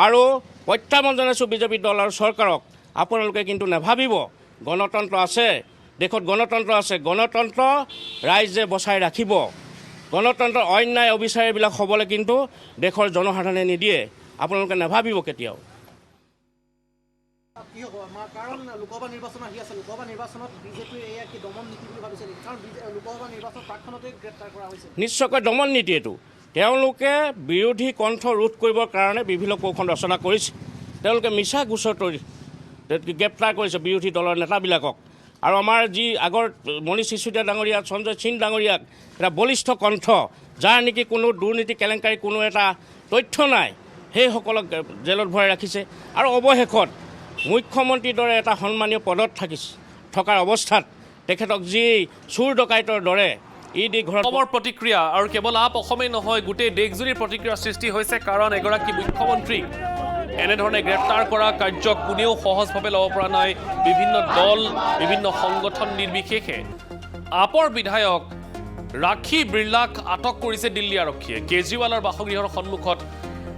আৰু প্ৰত্যাহ্বান জনাইছোঁ বিজেপি দল আৰু চৰকাৰক। আপোনালোকে কিন্তু নাভাবিব গণতন্ত্ৰ আছে, দেশত গণতন্ত্ৰ আছে। গণতন্ত্ৰ ৰাইজে বচাই ৰাখিব। গণতন্ত্ৰৰ অন্যায় অবিচাৰীবিলাক হ'বলৈ কিন্তু দেশৰ জনসাধাৰণে নিদিয়ে। আপোনালোকে নাভাবিব কেতিয়াও। কাৰণ লোকসভা নিৰ্বাচন আহি আছে, লোকসভা নিৰ্বাচনত বিজেপিৰ এয়া কি দমন নীতি বুলি ভাবিছে নেকি? কাৰণ লোকসভা নিৰ্বাচন প্ৰাক্ক্ষণতে গ্ৰেপ্তাৰ কৰা হৈছে। নিশ্চয়কৈ দমন নীতি এইটো। তেওঁলোকে বিৰোধী কণ্ঠ ৰোধ কৰিবৰ কাৰণে বিভিন্ন কৌশল ৰচনা কৰিছে। তেওঁলোকে মিছা গোচৰ তৰি গ্ৰেপ্তাৰ কৰিছে বিৰোধী দলৰ নেতাবিলাকক। আৰু আমাৰ যি আগৰ মনীষ চিচোদিয়া ডাঙৰীয়া, সঞ্জয় সিং ডাঙৰীয়াক এটা বলিষ্ঠ কণ্ঠ, যাৰ নেকি কোনো দুৰ্নীতি কেলেংকাৰী কোনো এটা তথ্য নাই, সেইসকলক জেলত ভৰাই ৰাখিছে। আৰু অৱশেষত মুখ্যমন্ত্ৰীৰ দৰে এটা সন্মানীয় পদত থকাৰ অৱস্থাত তেখেতক যি চুৰ ডকাইতৰ দৰে ইডি ঘৰত অসমৰ প্ৰতিক্ৰিয়া, আৰু কেৱল অসমেই নহয় গোটেই দেশজুৰি প্ৰতিক্ৰিয়াৰ সৃষ্টি হৈছে। কাৰণ এগৰাকী মুখ্যমন্ত্ৰীক এনেধৰণে গ্ৰেপ্তাৰ কৰা কাৰ্যক কোনেও সহজভাৱে ল'ব পৰা নাই। বিভিন্ন দল, বিভিন্ন সংগঠন নিৰ্বিশেষে আপৰ বিধায়ক ৰাখী বিৰলাক আটক কৰিছে দিল্লী আৰক্ষীয়ে। কেজৰিৱালৰ বাসগৃহৰ সন্মুখত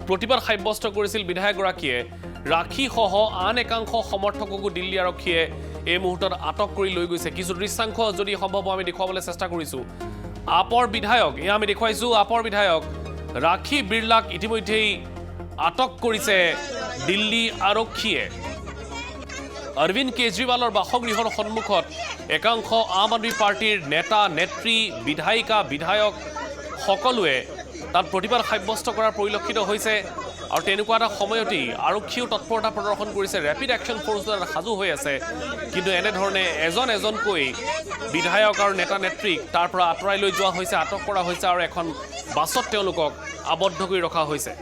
প্ৰতিবাদ সাব্যস্ত কৰিছিল বিধায়কগৰাকীয়ে। ৰাখীসহ আন একাংশ সমৰ্থককো দিল্লী আৰক্ষীয়ে এই মুহূৰ্তত আটক কৰি লৈ গৈছে। কিছু দৃশ্যাংশ যদি সম্ভৱ আমি দেখুৱাবলৈ চেষ্টা কৰিছোঁ। আপৰ বিধায়ক, এয়া আমি দেখুৱাইছোঁ, আপৰ বিধায়ক ৰাখী বিৰলাক ইতিমধ্যেই আটক কৰিছে দিল্লী আৰক্ষীয়ে। অৰবিন্দ কেজৰিৱালৰ বাসগৃহৰ সন্মুখত একাংশ আম আদমি পাৰ্টিৰ নেতা, নেত্ৰী, বিধায়িকা, বিধায়ক সকলোৱে তাত প্ৰতিবাদ সাব্যস্ত কৰাৰ পৰিলক্ষিত হৈছে। আৰু তেনেকুৱা এটা সময়তেই আৰক্ষীয়েও তৎপৰতা প্ৰদৰ্শন কৰিছে। ৰেপিড একশ্যন ফ'ৰ্চ সাজু হৈ আছে। কিন্তু এনেধৰণে এজন এজনকৈ বিধায়ক আৰু নেতা নেত্ৰীক তাৰ পৰা আঁতৰাই লৈ যোৱা হৈছে, আটক কৰা হৈছে আৰু এখন বাছত তেওঁলোকক আবদ্ধ কৰি ৰখা হৈছে।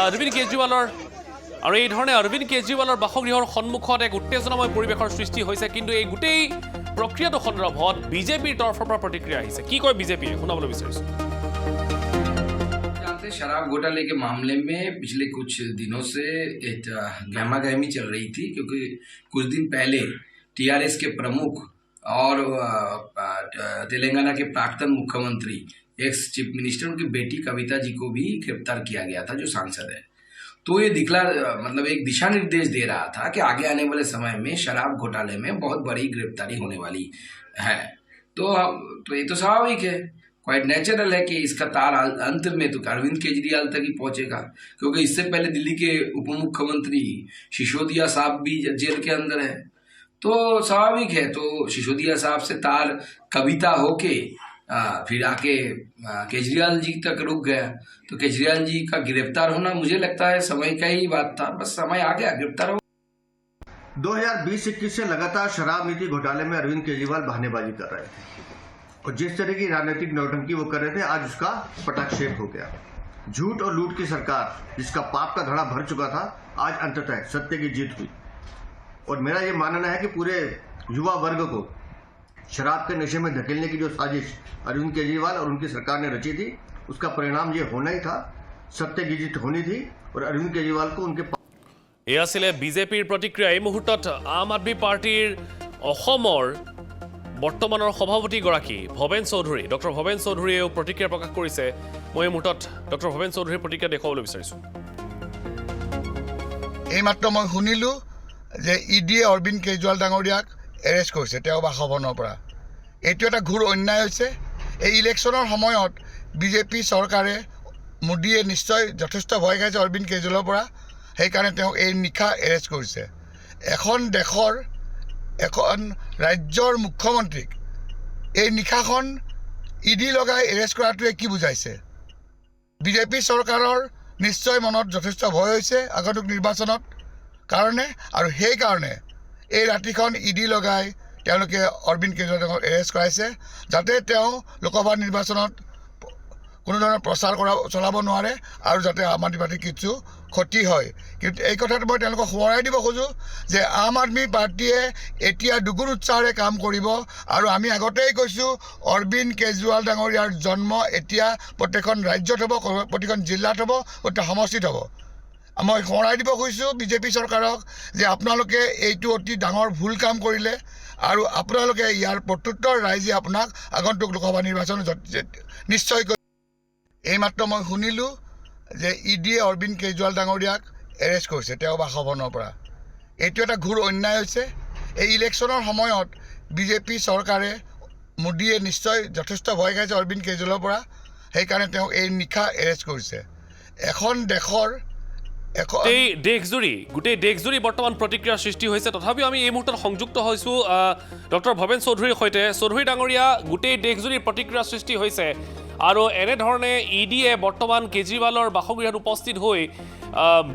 অৰবিন্দ কেজৰিৱালৰ আৰু এই ধৰণে অৰবিন্দ কেজৰিৱালৰ বাসগৃহৰ সন্মুখত এক উত্তেজনাময় পৰিৱেশৰ সৃষ্টি হৈছে। কিন্তু এই গোটেই প্ৰক্ৰিয়াটো সন্দৰ্ভত বিজেপিৰ তৰফৰ পৰা প্ৰতিক্ৰিয়া আহিছে। কি কয় বিজেপিয়ে শুনাবলৈ বিচাৰিছোঁ। शराब घोटाले के मामले में पिछले कुछ दिनों से एक गहमागहमी चल रही थी, क्योंकि कुछ दिन पहले टीआरएस के प्रमुख और तेलंगाना के प्राक्तन मुख्यमंत्री, एक्स चीफ मिनिस्टर, उनकी बेटी कविता जी को भी गिरफ्तार किया गया था, जो सांसद है। तो ये मतलब एक दिशा निर्देश दे रहा था कि आगे आने वाले समय में शराब घोटाले में बहुत बड़ी गिरफ्तारी होने वाली है। तो ये तो स्वाभाविक है, क्वाइट नेचुरल है कि इसका तार अंत में तो अरविंद केजरीवाल तक ही पहुंचेगा, क्योंकि इससे पहले दिल्ली के उप मुख्यमंत्री सिसोदिया साहब भी जेल के अंदर है। तो स्वाभाविक है, तो सिसोदिया साहब से तार कविता होके फिर आके केजरीवाल जी तक रुक गया। तो केजरीवाल जी का गिरफ्तार होना मुझे लगता है समय का ही बात था, बस समय आ गया, गिरफ्तार हो। 2020-21 से लगातार शराब नीति घोटाले में अरविंद केजरीवाल बहानेबाजी कर रहे थे और जिस तरह की राजनीतिक नौटंकी वो कर रहे थे, आज उसका पटाक्षेप हो गया। झूठ और लूट की सरकार जिसका पाप का घड़ा भर चुका था, आज अंततः सत्य की जीत हुई। और मेरा ये मानना है कि पूरे युवा वर्ग को शराब के नशे में धकेलने की जो साजिश अरविंद केजरीवाल और उनकी सरकार ने रची थी, उसका परिणाम ये होना ही था। सत्य की जीत होनी थी और अरविंद केजरीवाल को उनके এই আছিলে বিজেপিৰ প্ৰতিক্ৰিয়া। এই মুহূৰ্তত আম আদমি পাৰ্টিৰ অসমৰ বৰ্তমানৰ সভাপতিগৰাকী ভৱেন চৌধুৰী, ডক্টৰ ভৱেন চৌধুৰীয়েও প্ৰতিক্ৰিয়া প্ৰকাশ কৰিছে। মই এই মুহূৰ্তত ডক্টৰ ভৱেন চৌধুৰীৰ প্ৰতিক্ৰিয়া দেখুৱাবলৈ বিচাৰিছোঁ। এইমাত্ৰ মই শুনিলোঁ যে ইডিয়ে অৰবিন্দ কেজৰিৱাল ডাঙৰীয়াক এৰেষ্ট কৰিছে তেওঁ বাসভৱনৰ পৰা। এইটো এটা ঘোৰ অন্যায় হৈছে। এই ইলেকশ্যনৰ সময়ত বিজেপি চৰকাৰে মোদীয়ে নিশ্চয় যথেষ্ট ভয় খাইছে অৰবিন্দ কেজৰিৱালৰ পৰা, সেইকাৰণে তেওঁক এই নিশা এৰেষ্ট কৰিছে। এখন দেশৰ এখন ৰাজ্যৰ মুখ্যমন্ত্ৰীক এই নিশাখন ইডি লগাই এৰেষ্ট কৰাটোৱে কি বুজাইছে? বিজেপি চৰকাৰৰ নিশ্চয় মনত যথেষ্ট ভয় হৈছে আগন্তুক নিৰ্বাচনত কাৰণে, আৰু সেইকাৰণে এই ৰাতিখন ইডি লগাই তেওঁলোকে অৰবিন্দ কেজৰিৱালক এৰেষ্ট কৰাইছে যাতে তেওঁ লোকসভা নিৰ্বাচনত কোনো ধৰণৰ প্ৰচাৰ চলাব নোৱাৰে আৰু যাতে আম আদমি পাৰ্টিৰ কিছু ক্ষতি হয়। কিন্তু এই কথাটো মই তেওঁলোকক সোঁৱৰাই দিব খোজোঁ যে আম আদমি পাৰ্টিয়ে এতিয়া দুগুণ উৎসাহেৰে কাম কৰিব, আৰু আমি আগতেই কৈছোঁ অৰবিন্দ কেজৰিৱাল ডাঙৰীয়াৰ জন্ম এতিয়া প্ৰত্যেকখন ৰাজ্যত হ'ব, প্ৰতিখন জিলাত হ'ব, প্ৰত্যেক সমষ্টিত হ'ব। মই সোঁৱৰাই দিব খুজিছোঁ বিজেপি চৰকাৰক যে আপোনালোকে এইটো অতি ডাঙৰ ভুল কাম কৰিলে, আৰু আপোনালোকে ইয়াৰ প্ৰত্যুত্তৰ ৰাইজে আপোনাক আগন্তুক লোকসভা নিৰ্বাচন নিশ্চয় কৰিব। এইমাত্ৰ মই শুনিলোঁ যে ইডিয়ে অৰবিন্দ কেজৰিৱাল ডাঙৰীয়াক এৰেষ্ট কৰিছে তেওঁ বাসভৱনৰ পৰা। এইটো এটা ঘোৰ অন্যায় হৈছে। এই ইলেকশ্যনৰ সময়ত বিজেপি চৰকাৰে মোদীয়ে নিশ্চয় যথেষ্ট ভয় খাইছে অৰবিন্দ কেজৰিৱালৰ পৰা, সেইকাৰণে তেওঁক এই নিশা এৰেষ্ট কৰিছে। এখন দেশৰ গোটেই দেশজুৰি বৰ্তমান প্ৰতিক্ৰিয়াৰ সৃষ্টি হৈছে। তথাপিও আমি এই মুহূৰ্তত সংযুক্ত হৈছোঁ ডক্টৰ ভৱেন চৌধুৰীৰ সৈতে। চৌধুৰী ডাঙৰীয়া, গোটেই দেশজুৰি প্ৰতিক্ৰিয়াৰ সৃষ্টি হৈছে আৰু এনেধৰণে ইডিয়ে বৰ্তমান কেজৰিৱালৰ বাসগৃহত উপস্থিত হৈ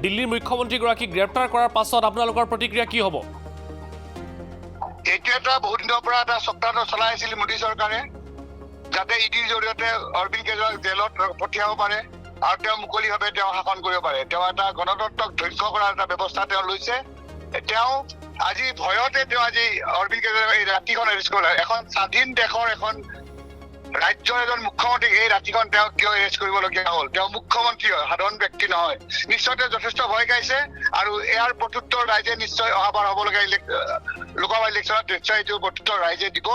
দিল্লীৰ মুখ্যমন্ত্ৰীগৰাকীক গ্ৰেপ্তাৰ কৰাৰ পাছত আপোনালোকৰ প্ৰতিক্ৰিয়া কি হ'ব? এইটো এটা বহুত দিনৰ পৰা এটা চক্ৰান্ত চলাই আছিল মোদী চৰকাৰে, যাতে ইডিৰ জৰিয়তে অৰবিন্দ কেজৰিৱাল জেলত পঠিয়াব পাৰে আৰু তেওঁ মুকলিভাৱে তেওঁ শাসন কৰিব পাৰে। তেওঁ এটা গণতন্ত্ৰক ধ্বংস কৰাৰ এটা ব্যৱস্থা তেওঁ লৈছে। তেওঁ আজি ভয়তে তেওঁ আজি অৰবিন্দ কেজৰিৱাল এই ৰাতিখন এৰেষ্ট কৰিলে। এখন স্বাধীন দেশৰ এখন ৰাজ্যৰ এজন মুখ্যমন্ত্ৰীক এই ৰাতিখন তেওঁক কিয় এৰেষ্ট কৰিবলগীয়া হ'ল? তেওঁ মুখ্যমন্ত্ৰী হয়, সাধাৰণ ব্যক্তি নহয়। নিশ্চয় তেওঁ যথেষ্ট ভয় খাইছে, আৰু ইয়াৰ প্ৰত্যুত্তৰ ৰাইজে নিশ্চয় অহাবাৰ হ'বলগীয়া লোকসভা ইলেকশ্যনত নিশ্চয় এইটো প্ৰত্যুত্তৰ ৰাইজে দিব।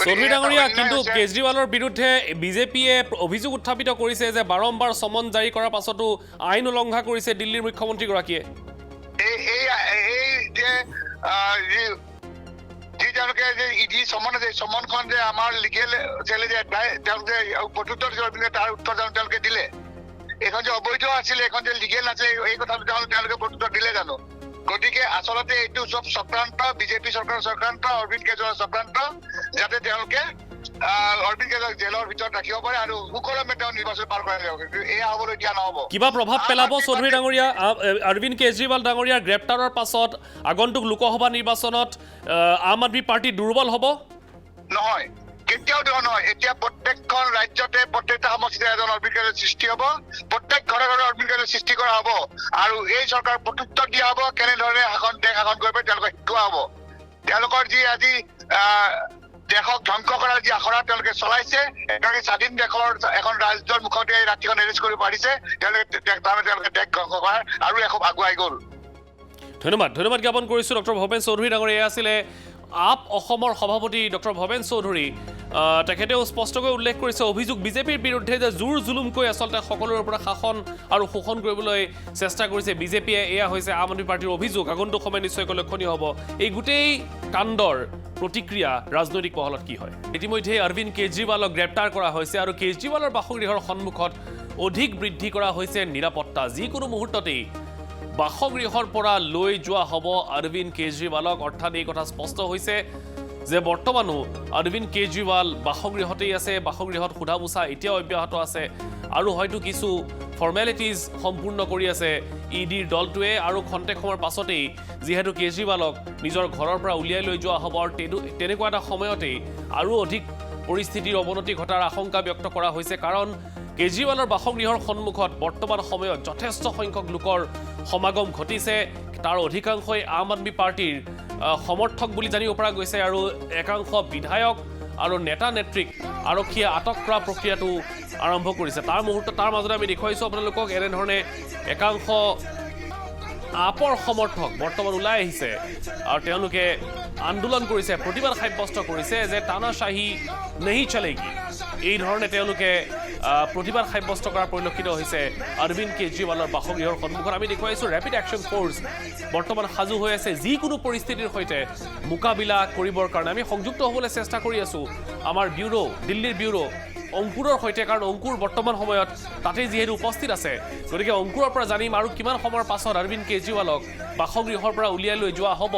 চৌধুৰী ডাঙৰীয়া, কিন্তু কেজৰিৱালৰ বিৰুদ্ধে বিজেপিয়ে অভিযোগ উত্থাপিত কৰিছে যে বাৰম্বাৰ সমন জাৰি কৰাৰ পাছতো আইন উলংঘা কৰিছে দিল্লীৰ মুখ্যমন্ত্ৰীগৰাকীয়ে। তেওঁলোকে যে ইডি চমন আছে, চমনখন যে আমাৰ লিগেল চেলে যে তেওঁলোকে প্ৰত্যুত্তৰ তাৰ উত্তৰ জানো তেওঁলোকে দিলে? এইখন যে অবৈধ আছিলে, এইখন যে লিগেল নাছিলে, এই কথাটো তেওঁলোকে প্ৰত্যুত্তৰ দিলে জানো? গতিকে আচলতে এইটো চব চক্ৰান্ত, বিজেপি চৰকাৰৰ চক্ৰান্ত, অৰবিন্দ কেজৰিৱালৰ চক্ৰান্ত, যাতে তেওঁলোকে অৰবিন্দ কেজৰিৱাল জেলৰ ভিতৰত ৰাখিব পাৰে আৰু সুকলমে তেওঁ নিৰ্বাচন পাৰ কৰাই যাব। এয়া হ'বলৈ দিয়া নহ'ব। কিবা প্ৰভাৱ পেলাব চৌধুৰী ডাঙৰীয়া অৰবিন্দ কেজৰিৱাল ডাঙৰীয়াৰ গ্ৰেপ্তাৰৰ পাছত আগন্তুক লোকসভা নিৰ্বাচনত আম আদমি পাৰ্টি দুৰ্বল হ'ব? নহয়, কেতিয়াও নহয়। এতিয়া প্ৰত্যেকখন ৰাজ্যতে প্ৰত্যেকটা সমষ্টিতে এজন অৰবিন্দ কেজৰিৱাল সৃষ্টি হ'ব, প্ৰত্যেক ঘৰে ঘৰে অৰবিন্দ কেজৰিৱাল সৃষ্টি কৰা হ'ব, আৰু এই চৰকাৰ প্ৰত্যুত্তৰ দিয়া হ'ব কেনেধৰণে দেশ শাসন কৰিব তেওঁলোকক শিকোৱা হ'ব। তেওঁলোকৰ যি আজি দেশক ধ্বংস কৰাৰ যি আখৰা তেওঁলোকে চলাইছে, এগৰাকী স্বাধীন দেশৰ এখন ৰাজ্যৰ মুখতে এই ৰাতিখন এৰেষ্ট কৰিব পাৰিছে, তেওঁলোকে দেশ ধ্বংস কৰাৰ আৰু এখোপ আগুৱাই গ'ল। ধন্যবাদ জ্ঞাপন কৰিছোঁ ডক্টৰ ভৱেন চৌধুৰী ডাঙৰীয়া। এয়া আছিলে আপ অসমৰ সভাপতি ডক্টৰ ভৱেন চৌধুৰী। তেখেতেও স্পষ্টকৈ উল্লেখ কৰিছে অভিযোগ বিজেপিৰ বিৰুদ্ধে যে জোৰ জুলুমকৈ আচলতে সকলোৰে ওপৰত শাসন আৰু শোষণ কৰিবলৈ চেষ্টা কৰিছে বিজেপিয়ে। এয়া হৈছে আম আদমি পাৰ্টিৰ অভিযোগ। আগন্তুক সময় নিশ্চয়কৈ লক্ষণীয় হ'ব এই গোটেই কাণ্ডৰ প্ৰতিক্ৰিয়া ৰাজনৈতিক মহলত কি হয়। ইতিমধ্যে অৰবিন্দ কেজৰিৱালক গ্ৰেপ্তাৰ কৰা হৈছে আৰু কেজৰিৱালৰ বাসগৃহৰ সন্মুখত অধিক বৃদ্ধি কৰা হৈছে নিৰাপত্তা। যিকোনো মুহূৰ্ততেই বাসগৃহৰ পৰা লৈ যোৱা হ'ব অৰবিন্দ কেজৰিৱালক। অৰ্থাৎ এই কথা স্পষ্ট হৈছে যে বৰ্তমানো অৰবিন্দ কেজৰিৱাল বাসগৃহতেই আছে। বাসগৃহত সোধা পোছা এতিয়াও অব্যাহত আছে আৰু হয়তো কিছু ফৰ্মেলিটিজ সম্পূৰ্ণ কৰি আছে ইডিৰ দলটোৱে। আৰু খন্তেক সময়ৰ পাছতেই যিহেতু কেজৰিৱালক নিজৰ ঘৰৰ পৰা উলিয়াই লৈ যোৱা হ'ব, আৰু তেনেকুৱা এটা সময়তেই আৰু অধিক পৰিস্থিতিৰ অৱনতি ঘটাৰ আশংকা ব্যক্ত কৰা হৈছে। কাৰণ কেজৰিৱালৰ বাসগৃহৰ সন্মুখত বৰ্তমান সময়ত যথেষ্ট সংখ্যক লোকৰ সমাগম ঘটিছে। তাৰ অধিকাংশই আম আদমি পাৰ্টিৰ সমৰ্থক বুলি জানিব পৰা গৈছে, আৰু একাংশ বিধায়ক আৰু নেতা নেত্ৰীক আৰক্ষীয়ে আটক কৰা প্ৰক্ৰিয়াটো আৰম্ভ কৰিছে। তাৰ মাজতে আমি দেখুৱাইছোঁ আপোনালোকক এনেধৰণে একাংশ আপৰ সমৰ্থক বৰ্তমান ওলাই আহিছে আৰু তেওঁলোকে আন্দোলন কৰিছে, প্ৰতিবাদ সাব্যস্ত কৰিছে যে তানাশ্বাহী নেহি চলেগি। এই ধৰণে তেওঁলোকে প্ৰতিবাদ সাব্যস্ত কৰা পৰিলক্ষিত হৈছে অৰবিন্দ কেজৰিৱালৰ বাসগৃহৰ সন্মুখত। আমি দেখুৱাইছোঁ ৰেপিড একশ্যন ফ'ৰ্চ বৰ্তমান সাজু হৈ আছে যিকোনো পৰিস্থিতিৰ সৈতে মোকাবিলা কৰিবৰ কাৰণে। আমি সংযুক্ত হ'বলৈ চেষ্টা কৰি আছোঁ আমাৰ ব্যুৰো, দিল্লীৰ ব্যুৰো অংকুৰৰ সৈতে, কাৰণ অংকুৰ বৰ্তমান সময়ত তাতেই যিহেতু উপস্থিত আছে, গতিকে অংকুৰৰ পৰা জানিম আৰু কিমান সময়ৰ পাছত অৰবিন্দ কেজৰিৱালক বাসগৃহৰ পৰা উলিয়াই লৈ যোৱা হ'ব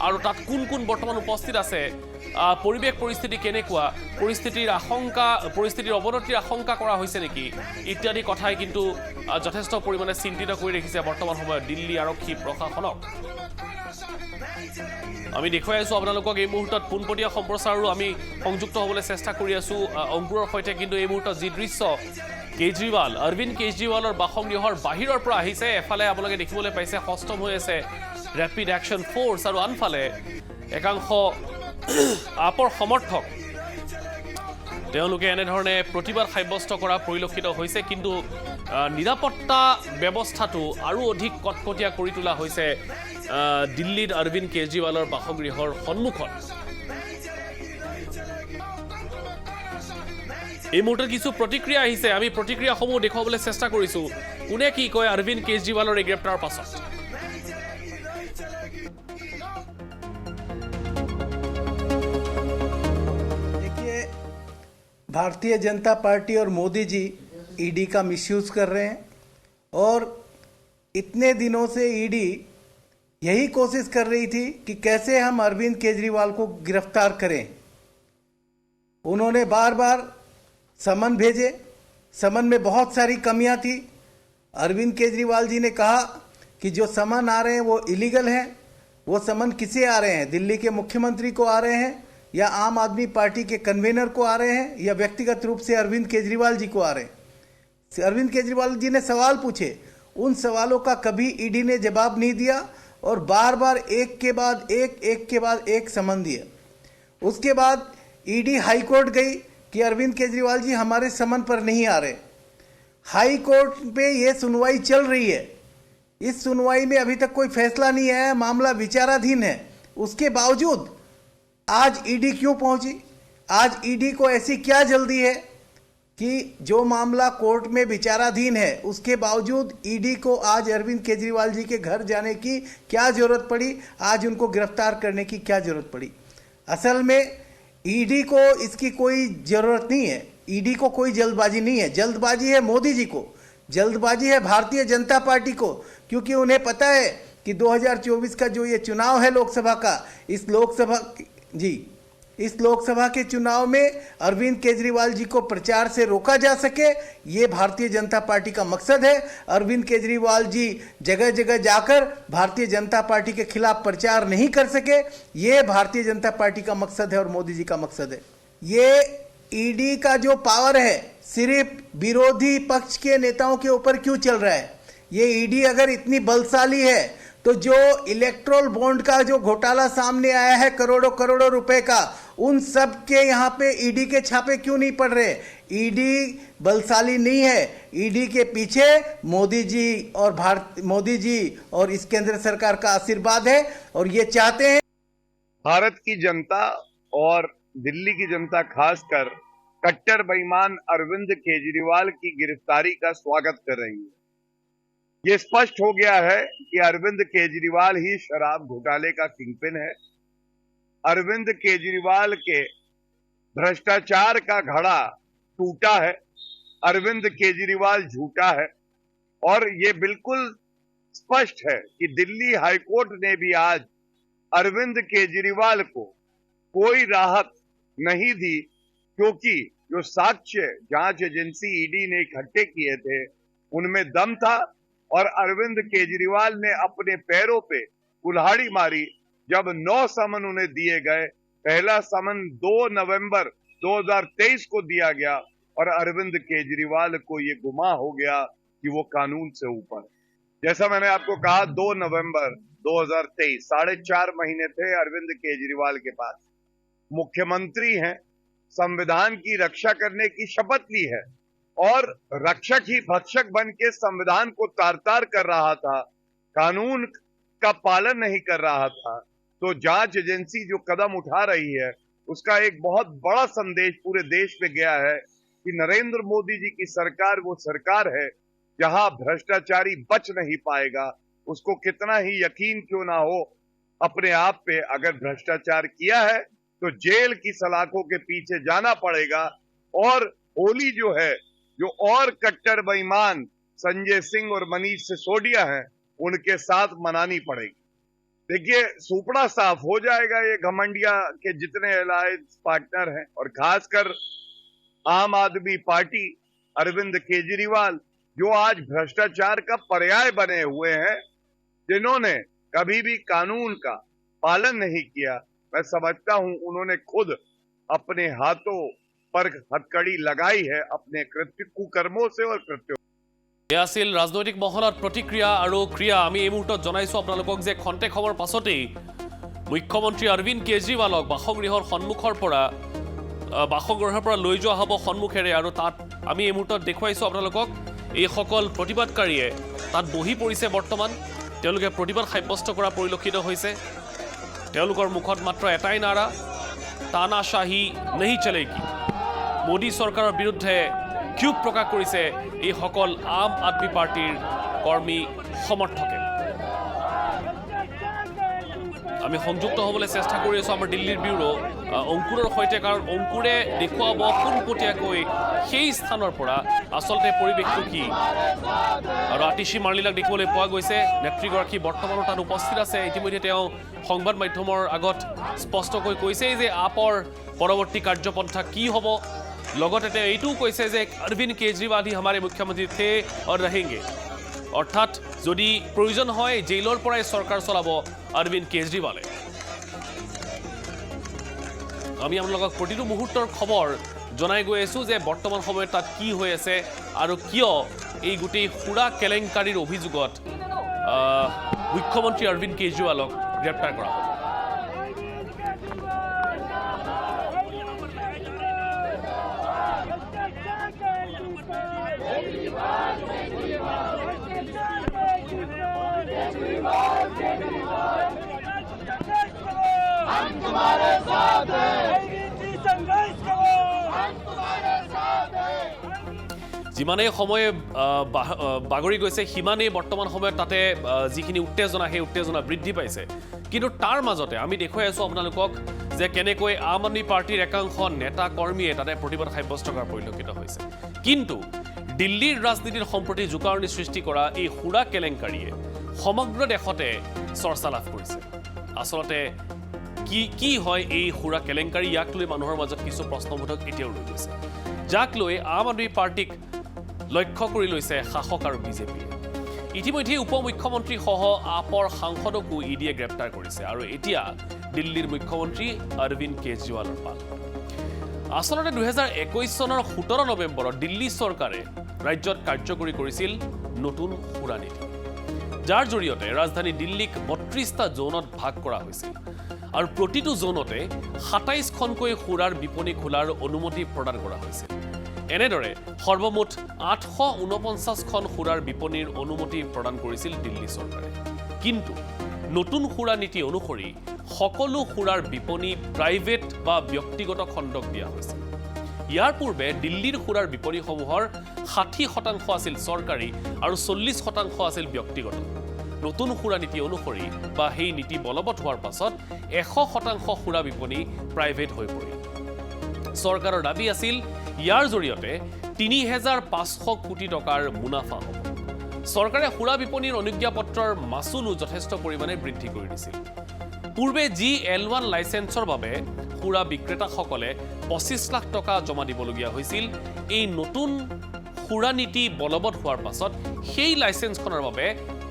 আৰু তাত কোন কোন বৰ্তমান উপস্থিত আছে, পৰিৱেশ পৰিস্থিতি কেনেকুৱা, পৰিস্থিতিৰ অৱনতিৰ আশংকা কৰা হৈছে নেকি ইত্যাদি কথাই কিন্তু যথেষ্ট পৰিমাণে চিন্তিত কৰি ৰাখিছে বৰ্তমান সময়ত দিল্লী আৰক্ষী প্ৰশাসনক। আমি দেখুৱাই আছোঁ আপোনালোকক এই মুহূৰ্তত পোনপটীয়া সম্প্ৰচাৰো আমি সংযুক্ত হ'বলৈ চেষ্টা কৰি আছোঁ অংকুৰৰ সৈতে। কিন্তু এই মুহূৰ্তত যি দৃশ্য কেজৰিৱাল, অৰবিন্দ কেজৰিৱালৰ বাসগৃহৰ বাহিৰৰ পৰা আহিছে, এফালে আপোনালোকে দেখিবলৈ পাইছে সষ্টম হৈ আছে ৰেপিড একশ্যন ফ'ৰ্চ আৰু আনফালে একাংশ আপৰ সমৰ্থক তেওঁলোকে এনেধৰণে প্ৰতিবাদ সাব্যস্ত কৰা পৰিলক্ষিত হৈছে। কিন্তু নিৰাপত্তা ব্যৱস্থাটো আৰু অধিক কটকটীয়া কৰি তোলা হৈছে দিল্লীত অৰবিন্দ কেজৰিৱালৰ বাসগৃহৰ সন্মুখত। এই মুহূৰ্তত কিছু প্ৰতিক্ৰিয়া আহিছে, আমি প্ৰতিক্ৰিয়াসমূহ দেখুৱাবলৈ চেষ্টা কৰিছোঁ। কোনে কি কয় অৰবিন্দ কেজৰিৱালৰ এই গ্ৰেপ্তাৰৰ পাছত। भारतीय जनता पार्टी और मोदी जी ईडी का मिसयूज कर रहे हैं और इतने दिनों से ईडी यही कोशिश कर रही थी कि कैसे हम अरविंद केजरीवाल को गिरफ्तार करें। उन्होंने बार बार समन भेजे, समन में बहुत सारी कमियां थी। अरविंद केजरीवाल जी ने कहा कि जो समन आ रहे हैं वो इलीगल हैं। वो समन किसे आ रहे हैं? दिल्ली के मुख्यमंत्री को आ रहे हैं या आम आदमी पार्टी के कन्वीनर को आ रहे हैं या व्यक्तिगत रूप से अरविंद केजरीवाल जी को आ रहे हैं। अरविंद केजरीवाल जी ने सवाल पूछे, उन सवालों का कभी ईडी ने जवाब नहीं दिया और बार बार एक के बाद एक समन दिया। उसके बाद ईडी हाई कोर्ट गई कि अरविंद केजरीवाल जी हमारे समन पर नहीं आ रहे। हाई कोर्ट पे ये सुनवाई चल रही है। इस सुनवाई में अभी तक कोई फैसला नहीं आया, मामला विचाराधीन है। उसके बावजूद आज ईडी क्यों पहुंची? आज ईडी को ऐसी क्या जल्दी है कि जो मामला कोर्ट में विचाराधीन है उसके बावजूद ईडी को आज अरविंद केजरीवाल जी के घर जाने की क्या जरूरत पड़ी? आज उनको गिरफ्तार करने की क्या जरूरत पड़ी? असल में ईडी को इसकी कोई जरूरत नहीं है। ईडी को कोई जल्दबाजी नहीं है। जल्दबाजी है मोदी जी को, जल्दबाजी है भारतीय जनता पार्टी को, क्योंकि उन्हें पता है कि 2024 का जो ये चुनाव है लोकसभा का, इस लोकसभा के चुनाव में अरविंद केजरीवाल जी को प्रचार से रोका जा सके, ये भारतीय जनता पार्टी का मकसद है। अरविंद केजरीवाल जी जगह जगह जाकर भारतीय जनता पार्टी के खिलाफ प्रचार नहीं कर सके, ये भारतीय जनता पार्टी का मकसद है और मोदी जी का मकसद है। ये ईडी का जो पावर है सिर्फ विरोधी पक्ष के नेताओं के ऊपर क्यों चल रहा है? ये ईडी अगर इतनी बलशाली है तो जो इलेक्ट्रोल बॉन्ड का जो घोटाला सामने आया है करोड़ों रुपए का, उन सब के यहाँ पे ईडी के छापे क्यों नहीं पड़ रहे? ईडी बलशाली नहीं है। ईडी के पीछे मोदी जी और इस केंद्र सरकार का आशीर्वाद है और ये चाहते हैं। भारत की जनता और दिल्ली की जनता खासकर कट्टर बेईमान अरविंद केजरीवाल की गिरफ्तारी का स्वागत कर रही है। ये स्पष्ट हो गया है कि अरविंद केजरीवाल ही शराब घोटाले का किंगपिन है। अरविंद केजरीवाल के भ्रष्टाचार का घड़ा टूटा है। अरविंद केजरीवाल झूठा है और ये बिल्कुल स्पष्ट है कि दिल्ली हाईकोर्ट ने भी आज अरविंद केजरीवाल को कोई राहत नहीं दी, क्योंकि जो साक्ष्य जांच एजेंसी ईडी ने इकट्ठे किए थे उनमें दम था और अरविंद केजरीवाल ने अपने पैरों पे कुल्हाड़ी मारी जब 9 समन उन्हें दिए गए। पहला समन 2 नवंबर 2023 को दिया गया और अरविंद केजरीवाल को ये गुमा हो गया कि वो कानून से ऊपर। जैसा मैंने आपको कहा 2 नवंबर 2023, 4.5 महीने थे अरविंद केजरीवाल के पास। मुख्यमंत्री हैं, संविधान की रक्षा करने की शपथ ली है और रक्षक ही भक्षक बन के संविधान को तार-तार कर रहा था, कानून का पालन नहीं कर रहा था। तो जांच एजेंसी जो कदम उठा रही है उसका एक बहुत बड़ा संदेश पूरे देश पे गया है कि नरेंद्र मोदी जी की सरकार वो सरकार है जहां भ्रष्टाचारी बच नहीं पाएगा। उसको कितना ही यकीन क्यों ना हो अपने आप पे, अगर भ्रष्टाचार किया है तो जेल की सलाखों के पीछे जाना पड़ेगा। और होली जो है, जो और कट्टर बेईमान संजय सिंह और मनीष सिसोदिया हैं, उनके साथ मनानी पड़ेगी। देखिए, सुपड़ा साफ हो जाएगा ये घमंडिया के जितने अलायंस पार्टनर हैं, और खासकर आम आदमी पार्टी, अरविंद केजरीवाल, जो आज भ्रष्टाचार का पर्याय बने हुए हैं, जिन्होंने कभी भी कानून का पालन नहीं किया। मैं समझता हूं उन्होंने खुद अपने हाथों पर हथकड़ी लगाई है अपने कुकर्मों से और कृत्यों। এয়া আছিল ৰাজনৈতিক মহলত প্ৰতিক্ৰিয়া আৰু ক্ৰিয়া। আমি এই মুহূৰ্তত জনাইছোঁ আপোনালোকক যে খন্তেক সময়ৰ পাছতেই মুখ্যমন্ত্ৰী অৰবিন্দ কেজৰিৱালক বাসগৃহৰ সন্মুখৰ পৰা লৈ যোৱা হ'ব সন্মুখেৰে, আৰু তাত আমি এই মুহূৰ্তত দেখুৱাইছোঁ আপোনালোকক এইসকল প্ৰতিবাদকাৰীয়ে তাত বহি পৰিছে। বৰ্তমান তেওঁলোকে প্ৰতিবাদ সাব্যস্ত কৰা পৰিলক্ষিত হৈছে। তেওঁলোকৰ মুখত মাত্ৰ এটাই নাৰা, তানাশ্বাহী নেহি চলেগি। মোদী চৰকাৰৰ বিৰুদ্ধে ক্ষোভ প্ৰকাশ কৰিছে এইসকল আম আদমি পাৰ্টিৰ কৰ্মী সমৰ্থকে। আমি সংযুক্ত হ'বলৈ চেষ্টা কৰি আছোঁ আমাৰ দিল্লীৰ ব্যুৰো অংকুৰৰ সৈতে, কাৰণ অংকুৰে দেখুৱাব পোনপটীয়াকৈ সেই স্থানৰ পৰা আচলতে পৰিৱেশটো কি। আৰু আতিশী মাৰ্লিলাক দেখিবলৈ পোৱা গৈছে। নেত্ৰীগৰাকী বৰ্তমানো তাত উপস্থিত আছে। ইতিমধ্যে তেওঁ সংবাদ মাধ্যমৰ আগত স্পষ্টকৈ কৈছে যে আপৰ পৰৱৰ্তী কাৰ্যপন্থা কি হ'ব। লগতে তেওঁ এইটোও কৈছে যে অৰবিন্দ কেজৰিৱাল হি হমাৰে মুখ্যমন্ত্ৰী থে আৰু ৰহেংগে, অৰ্থাৎ যদি প্ৰয়োজন হয় জেইলৰ পৰাই চৰকাৰ চলাব অৰবিন্দ কেজৰিৱালে। আমি আপোনালোকক প্ৰতিটো মুহূৰ্তৰ খবৰ জনাই গৈ আছোঁ যে বৰ্তমান সময়ত তাত কি হৈ আছে আৰু কিয় এই গোটেই সুৰা কেলেংকাৰীৰ অভিযোগত মুখ্যমন্ত্ৰী অৰবিন্দ কেজৰিৱালক গ্ৰেপ্তাৰ কৰা হ'ব। যিমানেই সময় বাগৰি গৈছে সিমানেই বৰ্তমান সময়ত তাতে যিখিনি উত্তেজনা, সেই উত্তেজনা বৃদ্ধি পাইছে। কিন্তু তাৰ মাজতে আমি দেখুৱাই আছোঁ আপোনালোকক যে কেনেকৈ আম আদমি পাৰ্টিৰ একাংশ নেতা কৰ্মীয়ে তাতে প্ৰতিবাদ সাব্যস্ত কৰাৰ পৰিলক্ষিত হৈছে। কিন্তু দিল্লীৰ ৰাজনীতিৰ সম্প্ৰতি জোকাৰণি সৃষ্টি কৰা এই সুৰা কেলেংকাৰীয়ে সমগ্ৰ দেশতে চৰ্চা লাভ কৰিছে। আচলতে কি হয় এই সুৰা কেলেংকাৰী, ইয়াক লৈ মানুহৰ মাজত কিছু প্ৰশ্নবোধক এতিয়াও ৰৈ গৈছে, যাক লৈ আম আদমি পাৰ্টিক লক্ষ্য কৰি লৈছে শাসক আৰু বিজেপিয়ে। ইতিমধ্যে উপ মুখ্যমন্ত্ৰীসহ আপৰ সাংসদকো ইডিয়ে গ্ৰেপ্তাৰ কৰিছে, আৰু এতিয়া দিল্লীৰ মুখ্যমন্ত্ৰী অৰবিন্দ কেজৰিৱালৰ পাল। আচলতে 2021 চনৰ 17 নৱেম্বৰত দিল্লী চৰকাৰে ৰাজ্যত কাৰ্যকৰী কৰিছিল নতুন সুৰা নীতি, যাৰ জৰিয়তে ৰাজধানী দিল্লীক 32টা জোনত ভাগ কৰা হৈছিল, আৰু প্ৰতিটো জোনতে 27খনকৈ সুৰাৰ বিপণী খোলাৰ অনুমতি প্ৰদান কৰা হৈছিল। এনেদৰে সৰ্বমুঠ 849খন সুৰাৰ বিপণীৰ অনুমতি প্ৰদান কৰিছিল দিল্লী চৰকাৰে। কিন্তু নতুন সুৰা নীতি অনুসৰি সকলো সুৰাৰ বিপণী প্ৰাইভেট বা ব্যক্তিগত খণ্ডক দিয়া হৈছিল। ইয়াৰ পূৰ্বে দিল্লীৰ সুৰাৰ বিপণীসমূহৰ 60% আছিল চৰকাৰী আৰু 40% আছিল ব্যক্তিগত। নতুন সুৰা নীতি অনুসৰি বা সেই নীতি বলবৎ হোৱাৰ পাছত 100% সুৰা বিপণী প্ৰাইভেট হৈ পৰিল। চৰকাৰৰ দাবী আছিল ইয়াৰ জৰিয়তে 3500 কোটি টকাৰ মুনাফা হ'ব। চৰকাৰে সুৰা বিপণীৰ অনুজ্ঞাপত্ৰৰ মাচুলো যথেষ্ট পৰিমাণে বৃদ্ধি কৰি দিছিল। পূৰ্বে L1 লাইচেন্সৰ বাবে সুৰা বিক্ৰেতাসকলে 25 লাখ টকা জমা দিবলগীয়া হৈছিল। এই নতুন সুৰা নীতি বলবৎ হোৱাৰ পাছত সেই লাইচেন্সখনৰ বাবে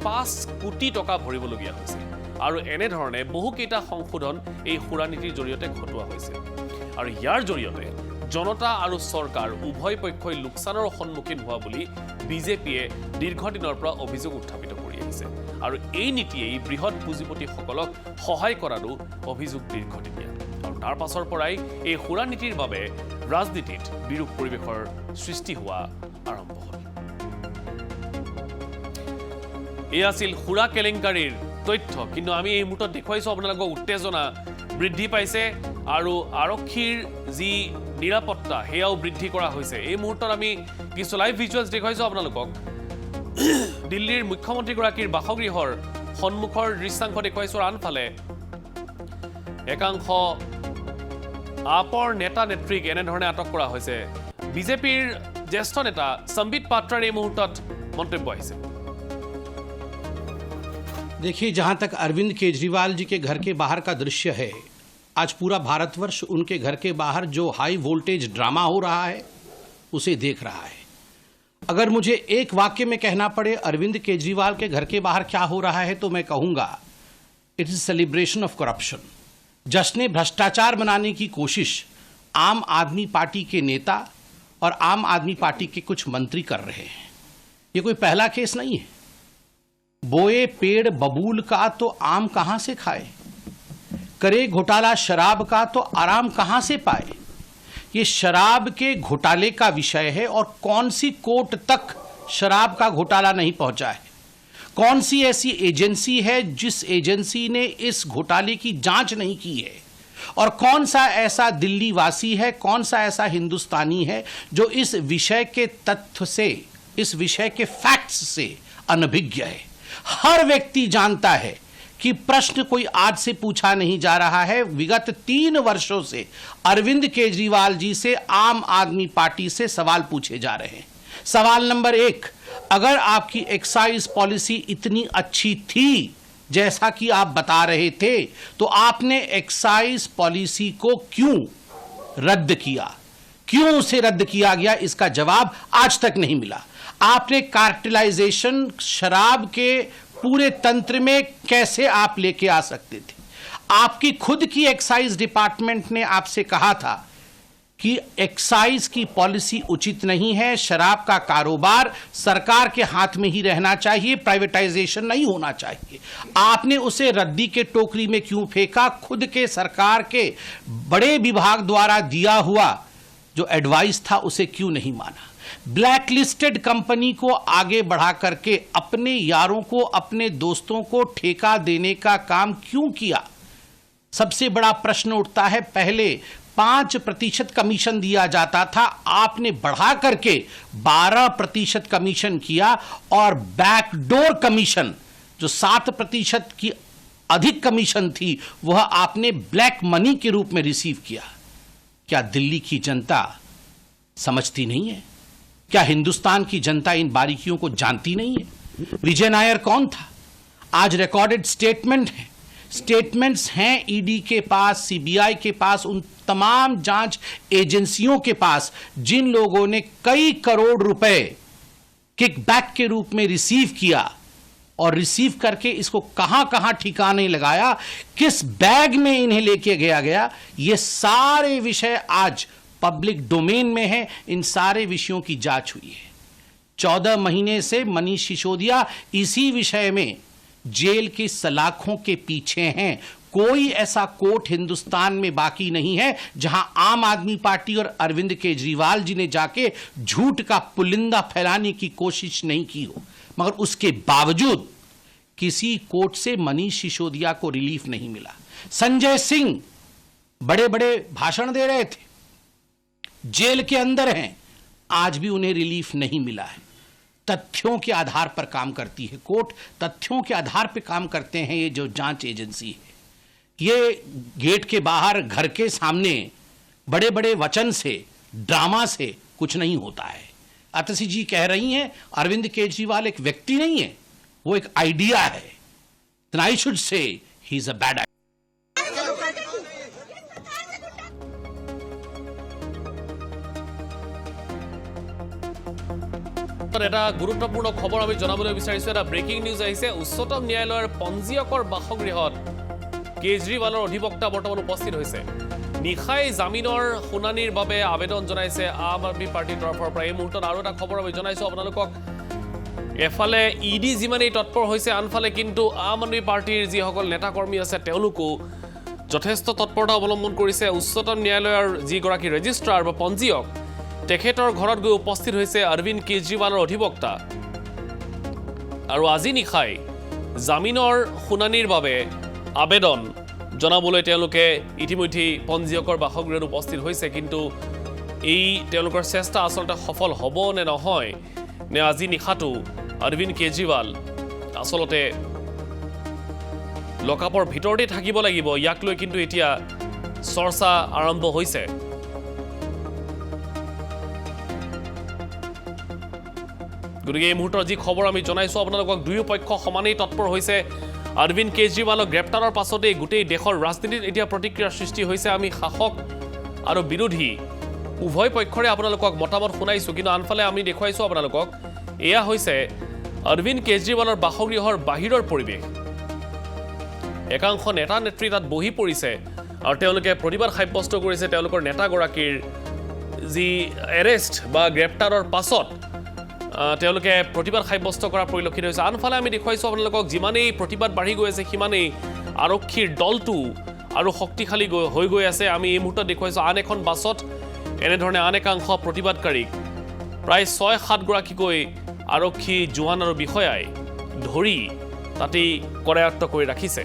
5 কোটি টকা ভৰিবলগীয়া হৈছিল, আৰু এনেধৰণে বহুকেইটা সংশোধন এই সুৰা নীতিৰ জৰিয়তে ঘটোৱা হৈছিল। আৰু ইয়াৰ জৰিয়তে জনতা আৰু চৰকাৰ উভয় পক্ষই লোকচানৰ সন্মুখীন হোৱা বুলি বিজেপিয়ে দীৰ্ঘদিনৰ পৰা অভিযোগ উত্থাপিত কৰি আহিছে, আৰু এই নীতিয়েই বৃহৎ পুঁজিপতিসকলক সহায় কৰাৰো অভিযোগ দীৰ্ঘদিনীয়া। আৰু তাৰ পাছৰ পৰাই এই সুৰা নীতিৰ বাবে ৰাজনীতিত বিৰূপ পৰিৱেশৰ সৃষ্টি হোৱা আৰম্ভ হ'ল। এই আছিল সুৰা কেলেংকাৰীৰ তথ্য। কিন্তু আমি এই মুহূৰ্তত দেখুৱাইছোঁ আপোনালোকক উত্তেজনা বৃদ্ধি পাইছে, আৰু আৰক্ষীৰ যি নিৰাপত্তা সেয়াও বৃদ্ধি কৰা হৈছে। এই মুহূৰ্তত আমি কিছু লাইভ ভিজুৱেলছ দেখুৱাইছোঁ আপোনালোকক। দিল্লীৰ মুখ্যমন্ত্ৰীগৰাকীৰ বাসগৃহৰ সন্মুখৰ দৃশ্যাংশ দেখুৱাইছোঁ। আনফালে একাংশ আপৰ নেতা নেত্ৰীক এনেধৰণে আটক কৰা হৈছে। বিজেপিৰ জ্যেষ্ঠ নেতা সম্বিত পাত্ৰাৰ এই মুহূৰ্তত মন্তব্য আহিছে। देखिए, जहां तक अरविंद केजरीवाल जी के घर के बाहर का दृश्य है, आज पूरा भारतवर्ष उनके घर के बाहर जो हाई वोल्टेज ड्रामा हो रहा है उसे देख रहा है। अगर मुझे एक वाक्य में कहना पड़े अरविंद केजरीवाल के घर के बाहर क्या हो रहा है, तो मैं कहूंगा it is celebration of corruption. जश्न भ्रष्टाचार मनाने की कोशिश आम आदमी पार्टी के नेता और आम आदमी पार्टी के कुछ मंत्री कर रहे हैं। ये कोई पहला केस नहीं है। बोए पेड़ बबूल का तो आम कहां से खाए, करे घोटाला शराब का तो आराम कहां से पाए। ये शराब के घोटाले का विषय है और कौन सी कोर्ट तक शराब का घोटाला नहीं पहुंचा है। कौन सी ऐसी एजेंसी है जिस एजेंसी ने इस घोटाले की जांच नहीं की है, और कौन सा ऐसा दिल्ली वासी है, कौन सा ऐसा हिंदुस्तानी है जो इस विषय के तथ्य से, इस विषय के फैक्ट्स से अनभिज्ञ है। हर व्यक्ति जानता है कि प्रश्न कोई आज से पूछा नहीं जा रहा है। विगत 3 वर्षों से अरविंद केजरीवाल जी से आम आदमी पार्टी से सवाल पूछे जा रहे हैं। सवाल नंबर 1, अगर आपकी एक्साइज पॉलिसी इतनी अच्छी थी जैसा कि आप बता रहे थे, तो आपने एक्साइज पॉलिसी को क्यों रद्द किया? क्यों उसे रद्द किया गया, इसका जवाब आज तक नहीं मिला। आपने कार्टेलाइजेशन शराब के पूरे तंत्र में कैसे आप लेके आ सकते थे? आपकी खुद की एक्साइज डिपार्टमेंट ने आपसे कहा था कि एक्साइज की पॉलिसी उचित नहीं है, शराब का कारोबार सरकार के हाथ में ही रहना चाहिए, प्राइवेटाइजेशन नहीं होना चाहिए। आपने उसे रद्दी के टोकरी में क्यों फेंका? खुद के सरकार के बड़े विभाग द्वारा दिया हुआ जो एडवाइस था उसे क्यों नहीं माना? ब्लैक लिस्टेड कंपनी को आगे बढ़ा करके अपने यारों को, अपने दोस्तों को ठेका देने का काम क्यों किया? सबसे बड़ा प्रश्न उठता है। पहले 5% कमीशन दिया जाता था, आपने बढ़ा करके 12% कमीशन किया, और बैकडोर कमीशन जो 7% की अधिक कमीशन थी वह आपने ब्लैक मनी के रूप में रिसीव किया। क्या दिल्ली की जनता समझती नहीं है? क्या हिंदुस्तान की जनता इन बारीकियों को जानती नहीं है? विजय नायर कौन था? आज रिकॉर्डेड स्टेटमेंट है, स्टेटमेंट्स हैं ईडी के पास, सीबीआई के पास, उन तमाम जांच एजेंसियों के पास जिन लोगों ने कई करोड़ रुपए किकबैक के रूप में रिसीव किया, और रिसीव करके इसको कहां कहां ठिकाने लगाया, किस बैग में इन्हें लेके गया, ये सारे विषय आज पब्लिक डोमेन में है। इन सारे विषयों की जांच हुई है। 14 महीने से मनीष सिसोदिया इसी विषय में जेल की सलाखों के पीछे हैं। कोई ऐसा कोर्ट हिंदुस्तान में बाकी नहीं है जहां आम आदमी पार्टी और अरविंद केजरीवाल जी ने जाके झूठ का पुलिंदा फैलाने की कोशिश नहीं की हो। मगर उसके बावजूद किसी कोर्ट से मनीष सिसोदिया को रिलीफ नहीं मिला। संजय सिंह बड़े बड़े भाषण दे रहे थे, जेल के अंदर हैं, आज भी उन्हें रिलीफ नहीं मिला है। तथ्यों के आधार पर काम करती है कोर्ट, तथ्यों के आधार पर काम करते हैं ये जो जांच एजेंसी है। ये गेट के बाहर, घर के सामने बड़े बड़े वचन से, ड्रामा से कुछ नहीं होता है। अतसी जी कह रही हैं अरविंद केजरीवाल एक व्यक्ति नहीं है, वो एक आइडिया है। Then I should say he is a bad idea. এটা গুৰুত্বপূৰ্ণ খবৰ আমি জনাবলৈ বিচাৰিছোঁ। এটা ব্ৰেকিং নিউজ আহিছে। উচ্চতম ন্যায়ালয়ৰ পঞ্জীয়কৰ বাসগৃহত কেজৰিৱালৰ অধিবক্তা বৰ্তমান উপস্থিত হৈছে। নিশাই জামিনৰ শুনানিৰ বাবে আবেদন জনাইছে আম আদমি পাৰ্টিৰ তৰফৰ পৰা। এই মুহূৰ্তত আৰু এটা খবৰ আমি জনাইছোঁ আপোনালোকক। এফালে ইডি যিমানেই তৎপৰ হৈছে, আনফালে কিন্তু আম আদমি পাৰ্টিৰ যিসকল নেতাকৰ্মী আছে তেওঁলোকো যথেষ্ট তৎপৰতা অৱলম্বন কৰিছে। উচ্চতম ন্যায়ালয়ৰ যিগৰাকী ৰেজিষ্ট্ৰাৰ বা পঞ্জীয়ক, তেখেতৰ ঘৰত গৈ উপস্থিত হৈছে অৰবিন্দ কেজৰিৱালৰ অধিবক্তা। আৰু আজি নিশাই জামিনৰ শুনানিৰ বাবে আবেদন জনাবলৈ তেওঁলোকে ইতিমধ্যে পঞ্জীয়কৰ বাসগৃহত উপস্থিত হৈছে। কিন্তু এই তেওঁলোকৰ চেষ্টা আচলতে সফল হ'ব নে নহয়, নে আজি নিশাটো অৰবিন্দ কেজৰিৱাল আচলতে লকআপৰ ভিতৰতে থাকিব লাগিব, ইয়াক লৈ কিন্তু এতিয়া চৰ্চা আৰম্ভ হৈছে। গতিকে এই মুহূৰ্তৰ যি খবৰ আমি জনাইছোঁ আপোনালোকক, দুয়ো পক্ষ সমানেই তৎপৰ হৈছে অৰবিন্দ কেজৰিৱালক গ্ৰেপ্তাৰৰ পাছতেই গোটেই দেশৰ ৰাজনীতিত এতিয়া প্ৰতিক্ৰিয়াৰ সৃষ্টি হৈছে। আমি শাসক আৰু বিৰোধী উভয় পক্ষৰে আপোনালোকক মতামত শুনাইছোঁ, কিন্তু আনফালে আমি দেখুৱাইছোঁ আপোনালোকক এয়া হৈছে অৰবিন্দ কেজৰিৱালৰ বাসগৃহৰ বাহিৰৰ পৰিৱেশ। একাংশ নেতা নেত্ৰী তাত বহি পৰিছে আৰু তেওঁলোকে প্ৰতিবাদ সাব্যস্ত কৰিছে তেওঁলোকৰ নেতাগৰাকীৰ যি এৰেষ্ট বা গ্ৰেপ্তাৰৰ পাছত তেওঁলোকে প্ৰতিবাদ সাব্যস্ত কৰা পৰিলক্ষিত হৈছে। আনফালে আমি দেখুৱাইছোঁ আপোনালোকক, যিমানেই প্ৰতিবাদ বাঢ়ি গৈ আছে সিমানেই আৰক্ষীৰ দলটো আৰু শক্তিশালী হৈ গৈ আছে। আমি এই মুহূৰ্তত দেখুৱাইছোঁ আন এখন বাছত এনেধৰণে আন একাংশ প্ৰতিবাদকাৰীক প্ৰায় ৬-৭ গৰাকীকৈ আৰক্ষী জোৱান আৰু বিষয়াই ধৰি তাতেই কৰায়ত্ব কৰি ৰাখিছে।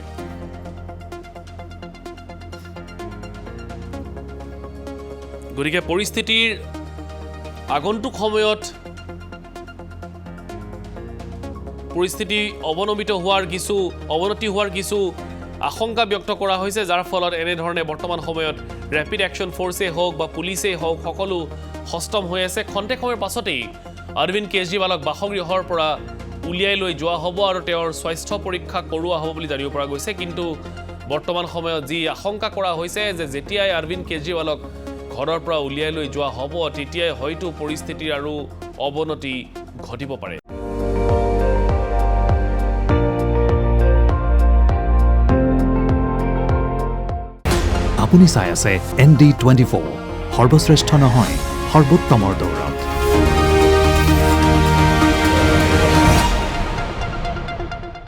গতিকে পৰিস্থিতিৰ আগন্তুক সময়ত পৰিস্থিতি অৱনতি হোৱাৰ কিছু আশংকা ব্যক্ত কৰা হৈছে, যাৰ ফলত এনেধৰণে বৰ্তমান সময়ত ৰেপিড একশ্যন ফ'ৰ্চেই হওক বা পুলিচেই হওক সকলো সষ্টম হৈ আছে। খন্তেক সময়ৰ পাছতেই অৰবিন্দ কেজৰিৱালক বাসগৃহৰ পৰা উলিয়াই লৈ যোৱা হ'ব আৰু তেওঁৰ স্বাস্থ্য পৰীক্ষা কৰোৱা হ'ব বুলি জানিব পৰা গৈছে। কিন্তু বৰ্তমান সময়ত যি আশংকা কৰা হৈছে যে যেতিয়াই অৰবিন্দ কেজৰিৱালক ঘৰৰ পৰা উলিয়াই লৈ যোৱা হ'ব তেতিয়াই হয়তো পৰিস্থিতিৰ আৰু অৱনতি ঘটিব পাৰে। আপুনি চাই আছে ND24, সৰ্বশ্ৰেষ্ঠ নহয় সৰ্বোত্তমৰ দৌৰ।